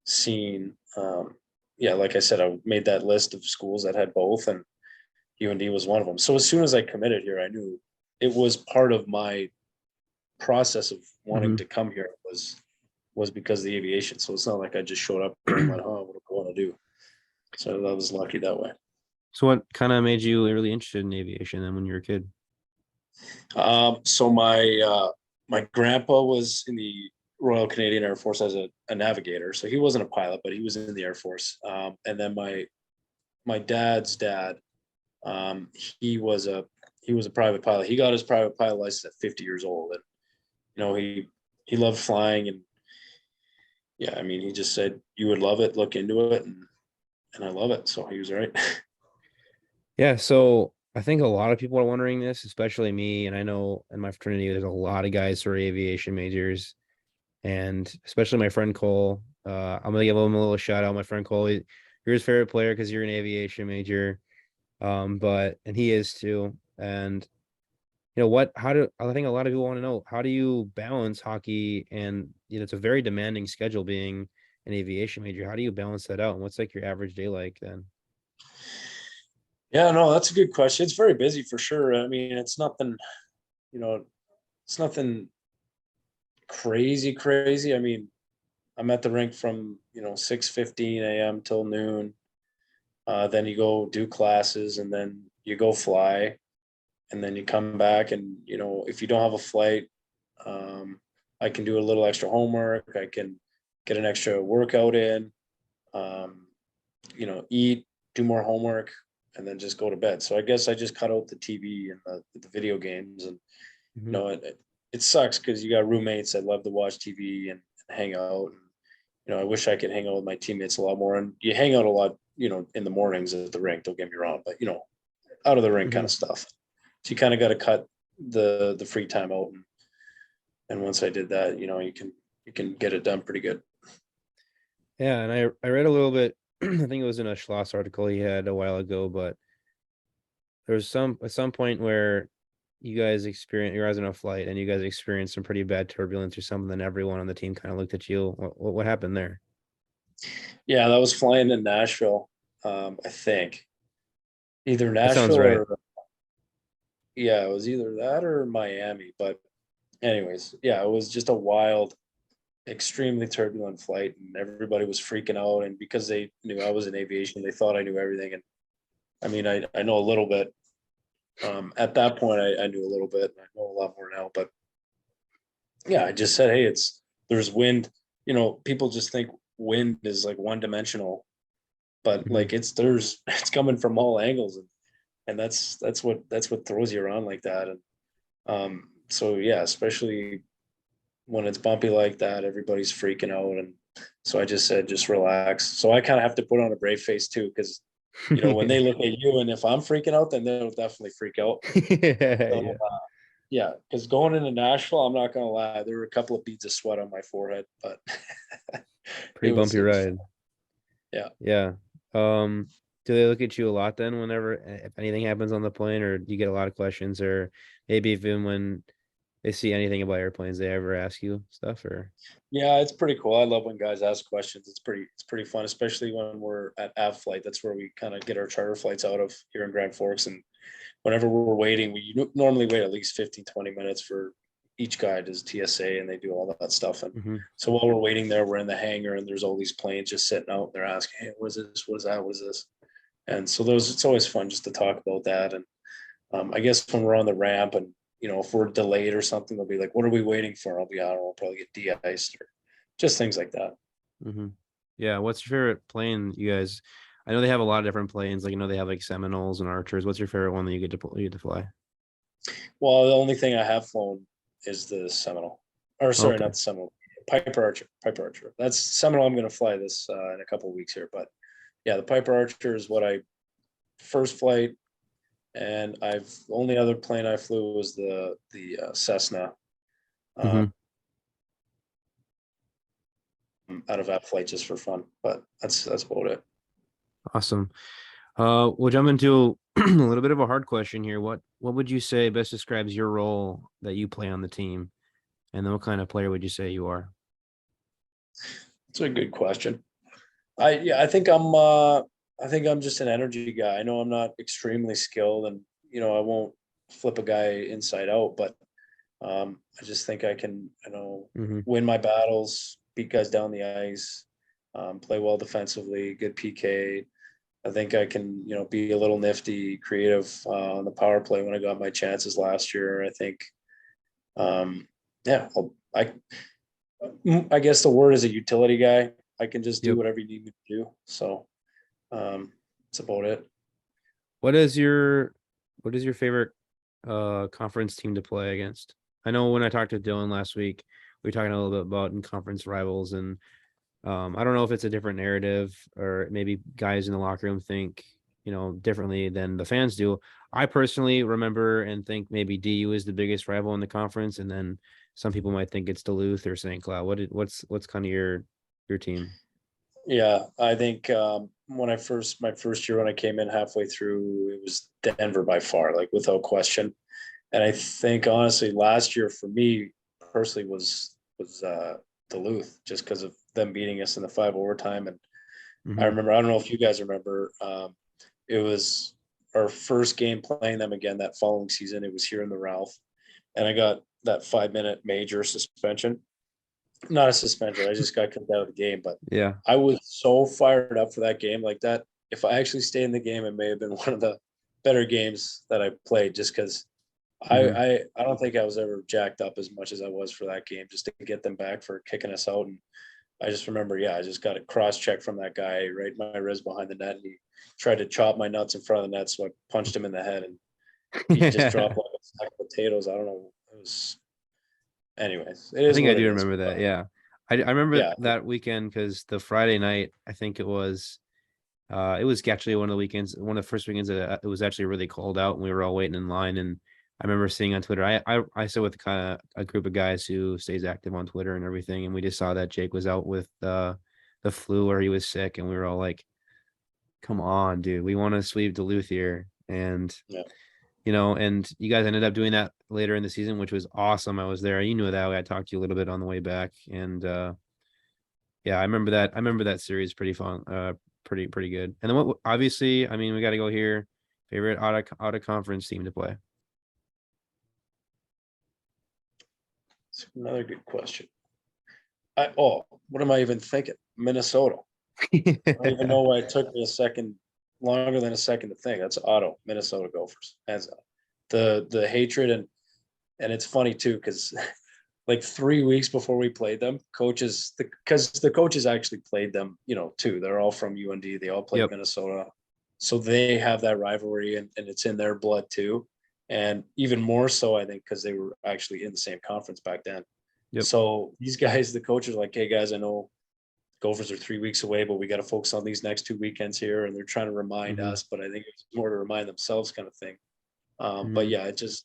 scene, like I said, I made that list of schools that had both, and UND was one of them. So as soon as I committed here, I knew it was part of my process of wanting to come here was because of the aviation. So it's not like I just showed up and went, oh, what do I want to do? So I was lucky that way. So what kind of made you really interested in aviation then when you were a kid? So my grandpa was in the Royal Canadian Air Force as a navigator. So he wasn't a pilot, but he was in the Air Force. And then my dad's dad, he was a private pilot. He got his private pilot license at 50 years old, and he loved flying. And yeah, I mean, he just said you would love it. Look into it, and I love it. So he was right. Yeah, so I think a lot of people are wondering this, especially me. And I know in my fraternity, there's a lot of guys who are aviation majors, and especially my friend Cole. I'm gonna give him a little shout out. My friend Cole, you're his favorite player because you're an aviation major, and he is too. And I think a lot of people want to know, how do you balance hockey and it's a very demanding schedule being an aviation major. How do you balance that out? And what's like your average day like then? Yeah, no, that's a good question. It's very busy for sure. I mean, it's nothing, it's nothing crazy. I mean, I'm at the rink from 6:15 a.m. till noon. Then you go do classes, and then you go fly, and then you come back. And if you don't have a flight, I can do a little extra homework. I can get an extra workout in. Um, eat, do more homework, and then just go to bed. So I guess I just cut out the TV and the video games, and it sucks because you got roommates that love to watch TV and hang out. And, I wish I could hang out with my teammates a lot more. And you hang out a lot, in the mornings at the rink. Don't get me wrong, but out of the rink kind of stuff. So you kind of got to cut the free time out. And once I did that, you can get it done pretty good. Yeah, and I read a little bit. I think it was in a Schloss article he had a while ago, but there was at some point where you guys on a flight and you guys experienced some pretty bad turbulence or something, and everyone on the team kind of looked at you. What happened there? Yeah, that was flying in Nashville. I think either That sounds Nashville right. or it was either that or Miami. But anyways, yeah, it was just a wild, extremely turbulent flight, and everybody was freaking out. And because they knew I was in aviation, they thought I knew everything. And I mean, I know a little bit. At that point, I knew a little bit. I know a lot more now. But yeah, I just said, hey, there's wind. People just think wind is like one dimensional, but like it's coming from all angles, and that's what throws you around like that. And so yeah, especially when it's bumpy like that, everybody's freaking out. And so I just said, just relax. So I kind of have to put on a brave face too, because when they look at you, and if I'm freaking out, then they'll definitely freak out. So, yeah, because going into Nashville, I'm not gonna lie, there were a couple of beads of sweat on my forehead, but pretty bumpy ride. Yeah. Yeah. Do they look at you a lot then whenever if anything happens on the plane, or do you get a lot of questions, or maybe even when they see anything about airplanes, they ever ask you stuff? Or yeah, it's pretty cool. I love when guys ask questions. It's pretty fun, especially when we're at Av Flight. That's where we kind of get our charter flights out of here in Grand Forks. And whenever we're waiting, we normally wait at least 15, 20 minutes for each guy does TSA, and they do all that stuff. And so while we're waiting there, we're in the hangar, and there's all these planes just sitting out. They're asking, hey, what is this? What is that? What is this? And so it's always fun just to talk about that. And I guess when we're on the ramp, and if we're delayed or something, they'll be like, what are we waiting for? I'll be, I don't know, probably get de-iced or just things like that. Yeah. What's your favorite plane, you guys? I know they have a lot of different planes. Like, they have like Seminoles and Archers. What's your favorite one that you get to fly? Well, the only thing I have flown is the Seminole, or sorry, not the Seminole, Piper Archer. That's Seminole. I'm going to fly this in a couple of weeks here, but yeah, the Piper Archer is what I first flight. And the only other plane I flew was the Cessna. out of that flight just for fun. But that's about it. Awesome. We'll jump into a little bit of a hard question here. What would you say best describes your role that you play on the team? And then what kind of player would you say you are? It's a good question. I think I'm just an energy guy. I know I'm not extremely skilled, and I won't flip a guy inside out, but I just think I can, win my battles, beat guys down the ice, play well defensively, good PK. I think I can, be a little nifty, creative on the power play when I got my chances last year. I think, I guess the word is a utility guy. I can just do whatever you need me to do. So that's about it. What is your favorite conference team to play against? I know when I talked to Dylan last week, we were talking a little bit about in-conference rivals, and I don't know if it's a different narrative or maybe guys in the locker room think, differently than the fans do. I personally remember and think maybe DU is the biggest rival in the conference, and then some people might think it's Duluth or St. Cloud. What's kind of your team? Yeah, I think my first year when I came in halfway through, it was Denver by far, like without question. And I think honestly, last year for me personally was Duluth, just because of them beating us in the 5 overtime. And I remember, I don't know if you guys remember, it was our first game playing them again that following season. It was here in the Ralph, and I got that 5-minute major suspension. Not a suspension. I just got kicked out of the game, but yeah, I was so fired up for that game. Like that, if I actually stayed in the game, it may have been one of the better games that I played, just because I don't think I was ever jacked up as much as I was for that game, just to get them back for kicking us out. And I just remember, I just got a cross check from that guy right in my wrist behind the net, and he tried to chop my nuts in front of the net, so I punched him in the head, and he just dropped like a sack of potatoes. I don't know. It was, anyways. I think I do remember that. Yeah, I remember that weekend because the Friday night, I think it was actually one of the first weekends that it was actually really cold out, and we were all waiting in line. And I remember seeing on Twitter, I sit with kind of a group of guys who stays active on Twitter and everything, and we just saw that Jake was out with the flu or he was sick, and we were all like, come on, dude, we want to sweep Duluth here. And and you guys ended up doing that later in the season, which was awesome. I was there. You knew that. I talked to you a little bit on the way back, and I remember that. I remember that series pretty fun, pretty good. And then obviously, I mean, we got to go here. Favorite out of conference team to play? It's another good question. What am I even thinking? Minnesota. I don't even know why it took me longer than a second to think. That's Minnesota Gophers. Hands down. The hatred and it's funny too, because like 3 weeks before we played them, because the coaches actually played them, too. They're all from UND. They all played Minnesota. So they have that rivalry, and it's in their blood too. And even more so, I think, because they were actually in the same conference back then. So these guys, the coaches are like, hey guys, I know Gophers are 3 weeks away, but we got to focus on these next 2 weekends here. And they're trying to remind us, but I think it's more to remind themselves kind of thing. But it just,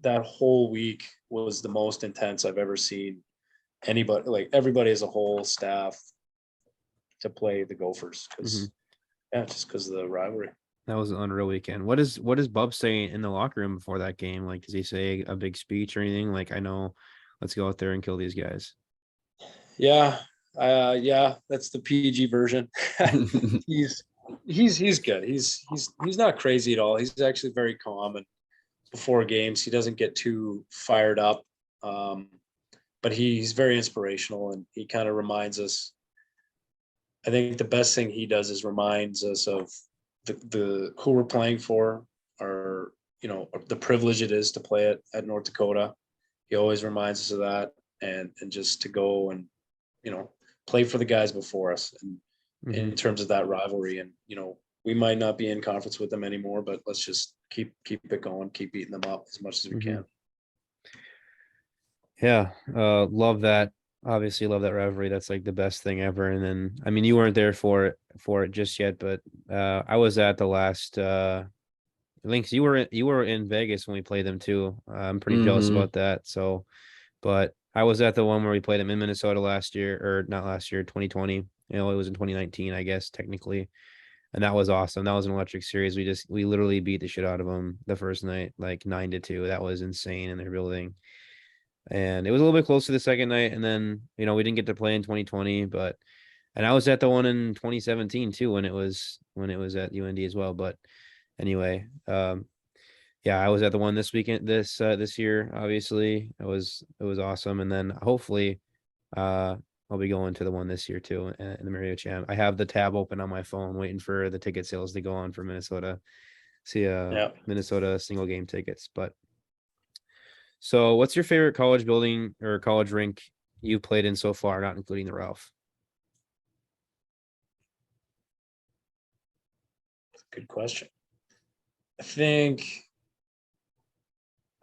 that whole week was the most intense I've ever seen anybody, like everybody as a whole staff, to play the Gophers. Just because of the rivalry. That was an unreal weekend. What does Bub say in the locker room before that game? Like, does he say a big speech or anything? Like, I know, let's go out there and kill these guys. Yeah, that's the PG version. He's good. He's not crazy at all. He's actually very calm, and before games he doesn't get too fired up. But he's very inspirational, and he kind of reminds us. I think the best thing he does is reminds us of the who we're playing for, or the privilege it is to play at North Dakota. He always reminds us of that, and just to go and play for the guys before us, and in terms of that rivalry. And we might not be in conference with them anymore, but let's just keep it going, keep beating them up as much as we can. Yeah, love that. Obviously love that rivalry. That's like the best thing ever. And then, I mean, you weren't there for it just yet, but I was at the last Lynx. You were in Vegas when we played them too. I'm pretty jealous about that. So, but I was at the one where we played them in Minnesota last year, or not last year, 2020. You know, it was in 2019, I guess, technically. And that was awesome. That was an electric series. We literally beat the shit out of them the first night, like 9-2. That was insane in their building. And it was a little bit closer the second night. And then, you know, we didn't get to play in 2020, and I was at the one in 2017 too, when it was at UND as well. But anyway, yeah, I was at the one this weekend, this year, obviously. It was awesome. And then hopefully, I'll be going to the one this year too, in the Mario Cham. I have the tab open on my phone, waiting for the ticket sales to go on for Minnesota. See, Minnesota single game tickets. But so, what's your favorite college building or college rink you played in so far, not including the Ralph? Good question. I think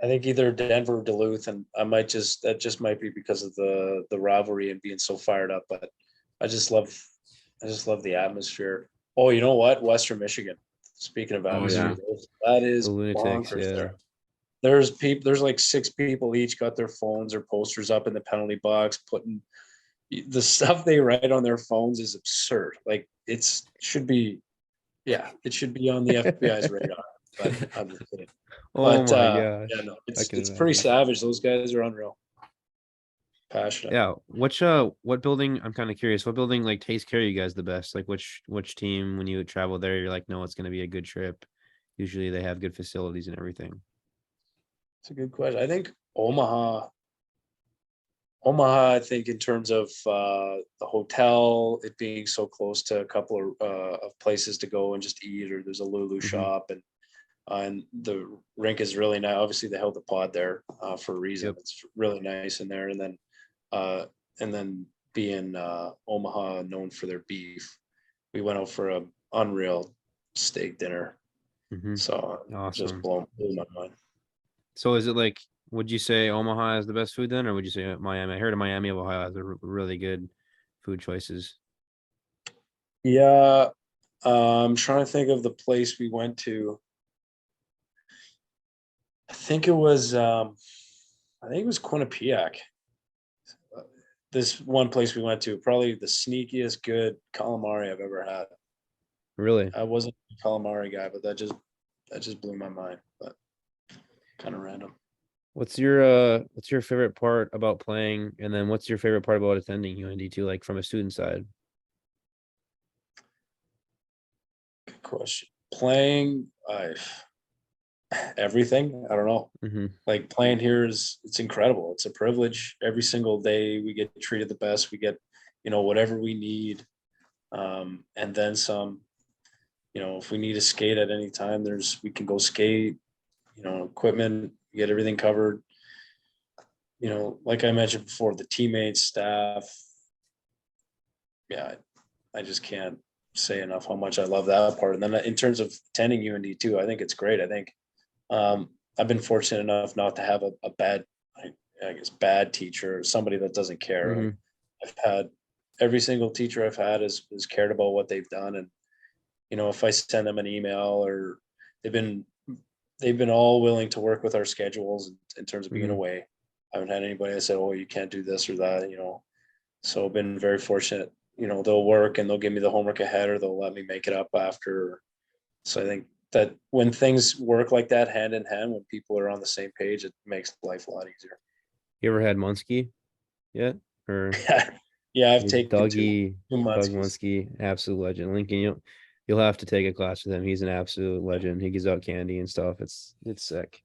either Denver or Duluth, and that just might be because of the rivalry and being so fired up. But I just love the atmosphere. Oh, you know what? Western Michigan. Speaking of atmosphere, that is The Lunatics, bonkers there. There's like 6 people each got their phones or posters up in the penalty box, putting the stuff they write on their phones is absurd. Like it should be on the FBI's radar. But I'm just kidding. Oh my gosh. Yeah, no, it's pretty savage. Those guys are unreal. Passionate. Yeah. What building? I'm kind of curious. What building like takes care of you guys the best? Like which team, when you travel there, you're like, no, it's going to be a good trip. Usually they have good facilities and everything. It's a good question. I think Omaha, I think in terms of the hotel, it being so close to a couple of places to go and just eat, or there's a Lulu shop, and the rink is really nice. Obviously, they held the pod there for a reason. Yep. It's really nice in there. And then being Omaha known for their beef, we went out for a unreal steak dinner. So awesome. Just blew my mind. So is it like, would you say Omaha has the best food then, or would you say Miami? I heard Miami of Ohio has really good food choices. Yeah, I'm trying to think of the place we went to. I think it was Quinnipiac. This one place we went to, probably the sneakiest good calamari I've ever had. Really? I wasn't a calamari guy, but that just blew my mind. But kind of random. What's your favorite part about playing, and then what's your favorite part about attending UND too, like from a student side? Good question. Playing, everything. I don't know. Like playing here it's incredible. It's a privilege. Every single day we get treated the best. We get, whatever we need, and then some. If we need to skate at any time, we can go skate. Equipment, get everything covered. Like I mentioned before, the teammates, staff. Yeah, I just can't say enough how much I love that part. And then in terms of attending UND too, I think it's great. I think I've been fortunate enough not to have a bad, I guess, bad teacher, or somebody that doesn't care. I've had every single teacher I've had has cared about what they've done. And, if I send them an email, or they've been all willing to work with our schedules in terms of being away. I haven't had anybody that said, oh, you can't do this or that, so I've been very fortunate. They'll work and they'll give me the homework ahead, or they'll let me make it up after. So I think that when things work like that hand in hand, when people are on the same page, it makes life a lot easier. You ever had Munski yet? Or yeah, I've taken Doug Munskis. Munski, absolute legend. Lincoln, you'll have to take a class with him. He's an absolute legend. He gives out candy and stuff. It's sick.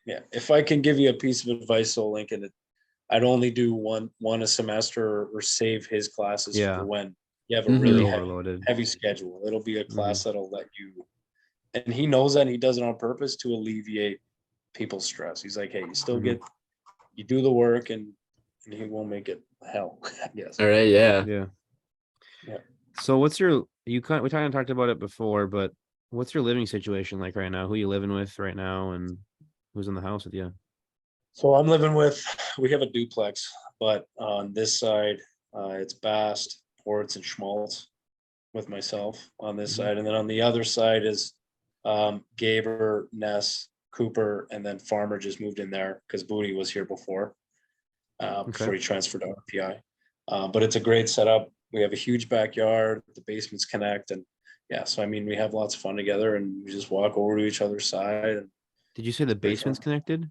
Yeah, if I can give you a piece of advice, so Lincoln, I'd only do one a semester, or save his classes for when you have a really heavy schedule. It'll be a class that'll let you, and he knows that, and he does it on purpose to alleviate people's stress. He's like, hey, you still you do the work, and he won't make it hell. Yes. All right. Yeah. So we kind of talked about it before, but what's your living situation like right now? Who you living with right now, and who's in the house with you? So we have a duplex, but on this side, it's Bast, Hortz, and Schmaltz with myself on this side. And then on the other side is Gaber, Ness, Cooper, and then Farmer just moved in there because Booty was here before. before he transferred to RPI. But it's a great setup. We have a huge backyard. The basements connect, and yeah. So I mean, we have lots of fun together, and we just walk over to each other's side. And did you say the basement's connected?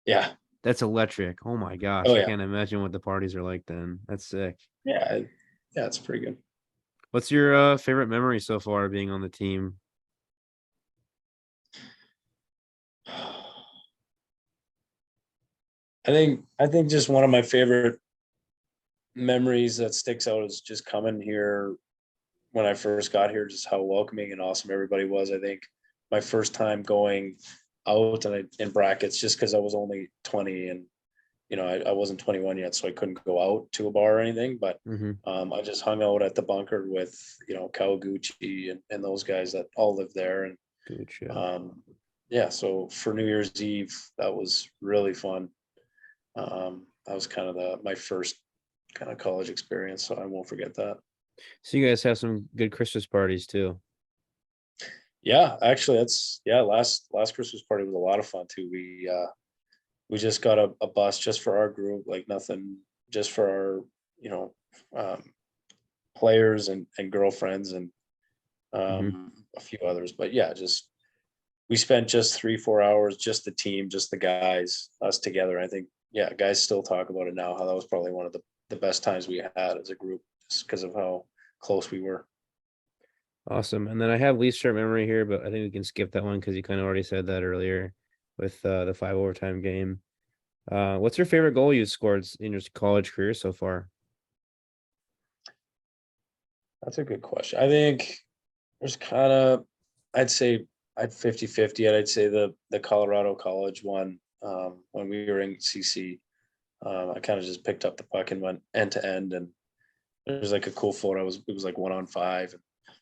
Yeah. That's electric. Oh my gosh. Oh, I yeah. can't imagine what the parties are like then. That's sick. Yeah. Yeah, it's pretty good. What's your favorite memory so far being on the team? I think just one of my favorite memories that sticks out is just coming here when I first got here, just how welcoming and awesome everybody was. I think my first time going out and in brackets, just because I was only 20 and I wasn't 21 yet, so I couldn't go out to a bar or anything. But I just hung out at the bunker with Kawaguchi and those guys that all live there. And yeah, so for New Year's Eve, that was really fun. That was kind of my first kind of college experience, so I won't forget that. So you guys have some good Christmas parties too. Yeah, actually last Christmas party was a lot of fun too. We just got a bus just for our group, like nothing, just for our players and girlfriends and a few others. But yeah, just we spent just 3-4 hours, just the team, just the guys, us together. I think guys still talk about it now, how that was probably one of the best times we had as a group, just because of how close we were. Awesome. And then I have least short memory here, but I think we can skip that one because you kind of already said that earlier with the 5 overtime game. What's your favorite goal you scored in your college career so far? That's a good question. I think there's I'd say I'd 50-50. I'd say the Colorado College one, when we were in CC. I kind of just picked up the puck and went end to end, and there's like a cool photo. It was like 1-on-5. And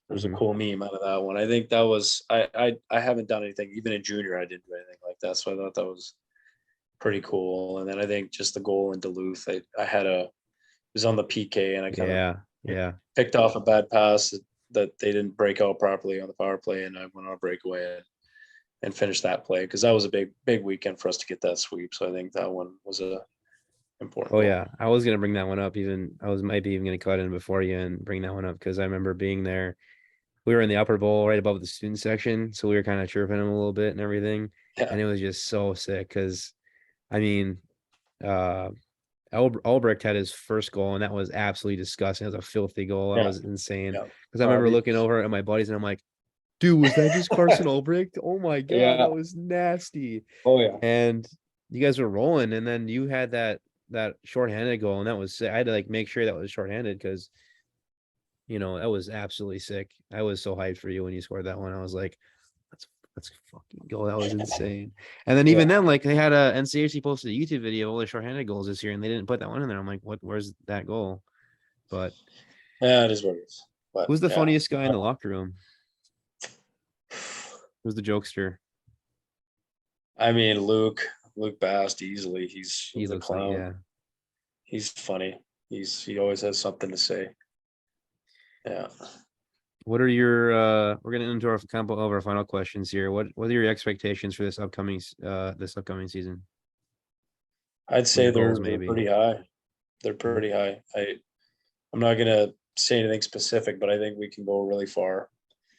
there's a cool meme out of that one. I think that was I haven't done anything, even in junior. I didn't do anything like that, so I thought that was pretty cool. And then I think just the goal in Duluth, I it was on the PK, and I kind of picked off a bad pass that they didn't break out properly on the power play, and I went on a breakaway and finished that play, because that was a big weekend for us to get that sweep. So I think that one was a important. Oh yeah, I was gonna bring that one up. I was maybe even gonna cut in before you and bring that one up, because I remember being there. We were in the upper bowl right above the student section, so we were kind of chirping him a little bit and everything. And it was just so sick, because I mean, Albrecht had his first goal, and that was absolutely disgusting. It was a filthy goal. That was insane. Because I remember looking over at my buddies, and I'm like, dude, was that just Carson Albrecht? Oh my God, that was nasty. Oh yeah. And you guys were rolling, and then you had that shorthanded goal, and that was sick. I had to make sure that was shorthanded, because that was absolutely sick. I was so hyped for you when you scored that one. I was like, let's fucking go. That was insane. And then even then, they had a NCHC posted a YouTube video of all the shorthanded goals this year, and they didn't put that one in there. I'm like, where's that goal? But yeah, it is what it is. But who's the funniest guy in the locker room? Who's the jokester? I mean, Luke Bast, easily. He's a clown. Like, he's funny. He always has something to say. Yeah. What are your we're gonna into our couple of our final questions here. What are your expectations for this upcoming season? I'd say they're pretty high. They're pretty high. I'm not gonna say anything specific, but I think we can go really far.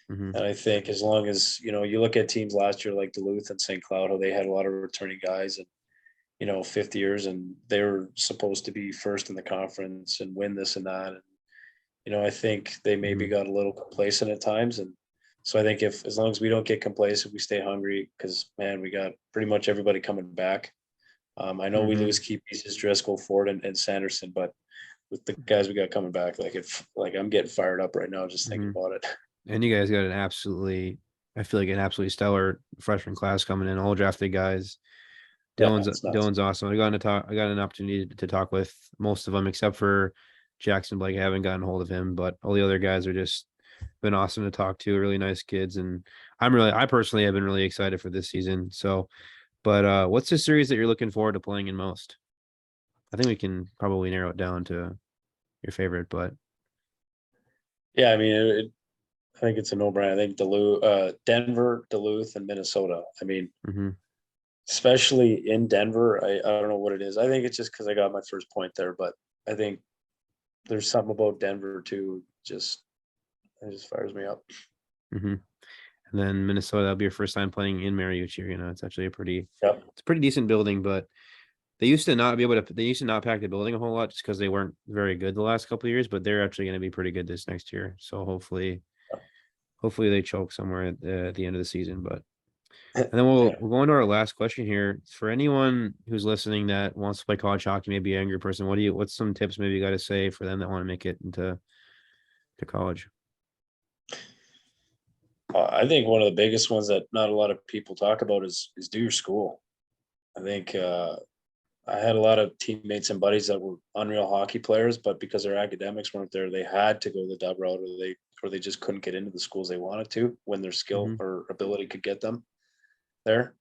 And I think as long as you look at teams last year like Duluth and St. Cloud, how they had a lot of returning guys and fifth years, and they were supposed to be first in the conference and win this and that. And I think they maybe got a little complacent at times. And so I think as long as we don't get complacent, we stay hungry, because man, we got pretty much everybody coming back. I know we lose key pieces, Driscoll, Ford, and Sanderson, but with the guys we got coming back, I'm getting fired up right now just thinking about it. And you guys got an absolutely stellar freshman class coming in, all drafted guys. Dylan's awesome. I got an opportunity to talk with most of them, except for Jackson Blake. I haven't gotten hold of him, but all the other guys are just been awesome to talk to. Really nice kids, and I personally have been really excited for this season. So, but what's the series that you're looking forward to playing in most? I think we can probably narrow it down to your favorite, but yeah, I mean, I think it's a no-brainer. I think Denver, Duluth, and Minnesota. I mean, especially in Denver. I don't know what it is. I think it's just because I got my first point there, but I think there's something about Denver too. It just fires me up. Mm-hmm. And then Minnesota, that'll be your first time playing in Mariucci Arena. It's actually it's a pretty decent building, but they used to not pack the building a whole lot just because they weren't very good the last couple of years, but they're actually going to be pretty good this next year. So hopefully they choke somewhere at the end of the season. But and then we'll go into our last question here. For anyone who's listening that wants to play college hockey, maybe an angry person, what's some tips maybe you got to say for them that want to make it into college? I think one of the biggest ones that not a lot of people talk about is do your school. I think I had a lot of teammates and buddies that were unreal hockey players, but because their academics weren't there, they had to go the dub route, or they just couldn't get into the schools they wanted to when their skill or ability could get them there.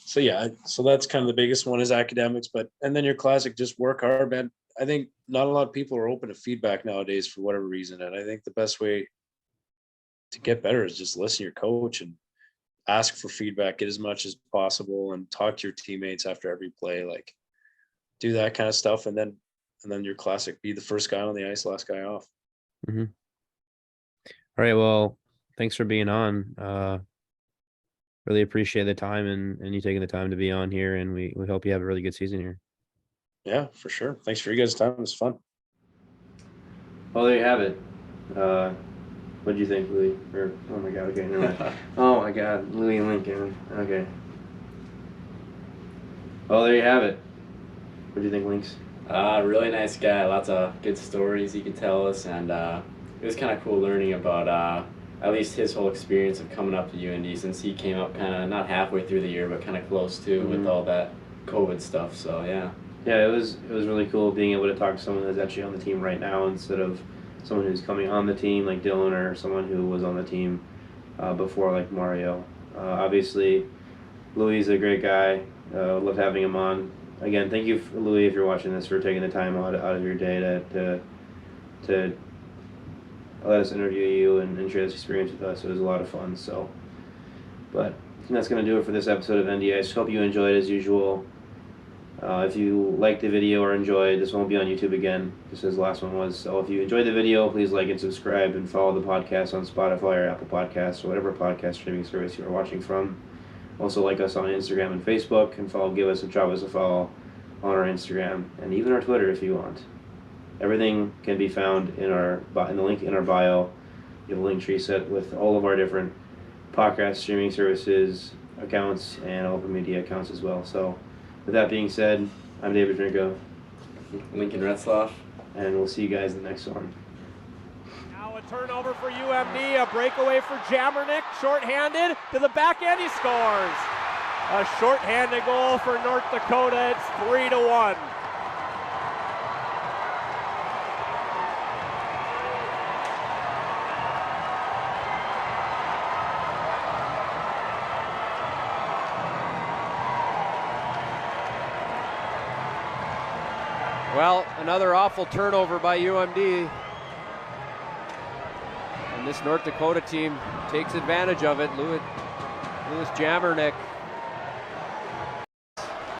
So so that's kind of the biggest one is academics, and then your classic, just work hard, man. I think not a lot of people are open to feedback nowadays for whatever reason, and I think the best way to get better is just listen to your coach and ask for feedback, get as much as possible, and talk to your teammates after every play. Like, do that kind of stuff, and then your classic, be the first guy on the ice, last guy off. Mm-hmm. All right, well, thanks for being on. Really appreciate the time and you taking the time to be on here, and we hope you have a really good season here. Yeah, for sure. Thanks for you guys' time. It was fun. Well, there you have it. What do you think, Louis? Oh my God, okay, never mind. Oh my God, Louis and Lincoln. Okay. Well, there you have it. What do you think, Lynx? Really nice guy. Lots of good stories he could tell us, and it was kind of cool learning about at least his whole experience of coming up to UND, since he came up kind of not halfway through the year, but kind of close to with all that COVID stuff. So yeah. Yeah, it was really cool being able to talk to someone that's actually on the team right now instead of someone who's coming on the team like Dylan, or someone who was on the team before like Mario. Obviously, Louis is a great guy. Love having him on. Again, thank you, Louis, if you're watching this, for taking the time out of your day to let us interview you and share this experience with us. It was a lot of fun. So, but I think that's going to do it for this episode of NDI. I just hope you enjoyed as usual. If you liked the video or enjoyed, this won't be on YouTube again, just as the last one was. So if you enjoyed the video, please like and subscribe, and follow the podcast on Spotify or Apple Podcasts or whatever podcast streaming service you are watching from. Also like us on Instagram and Facebook, and drop us a follow on our Instagram and even our Twitter if you want. Everything can be found in the link in our bio. You have a link tree set with all of our different podcast streaming services accounts and open media accounts as well. So with that being said, I'm David Drinko. Lincoln Retzloff. And we'll see you guys in the next one. Now a turnover for UMD, a breakaway for Jamernik, shorthanded to the back end, he scores. A shorthanded goal for North Dakota, it's 3-1. Well, another awful turnover by UMD. And this North Dakota team takes advantage of it. Louis Jamernik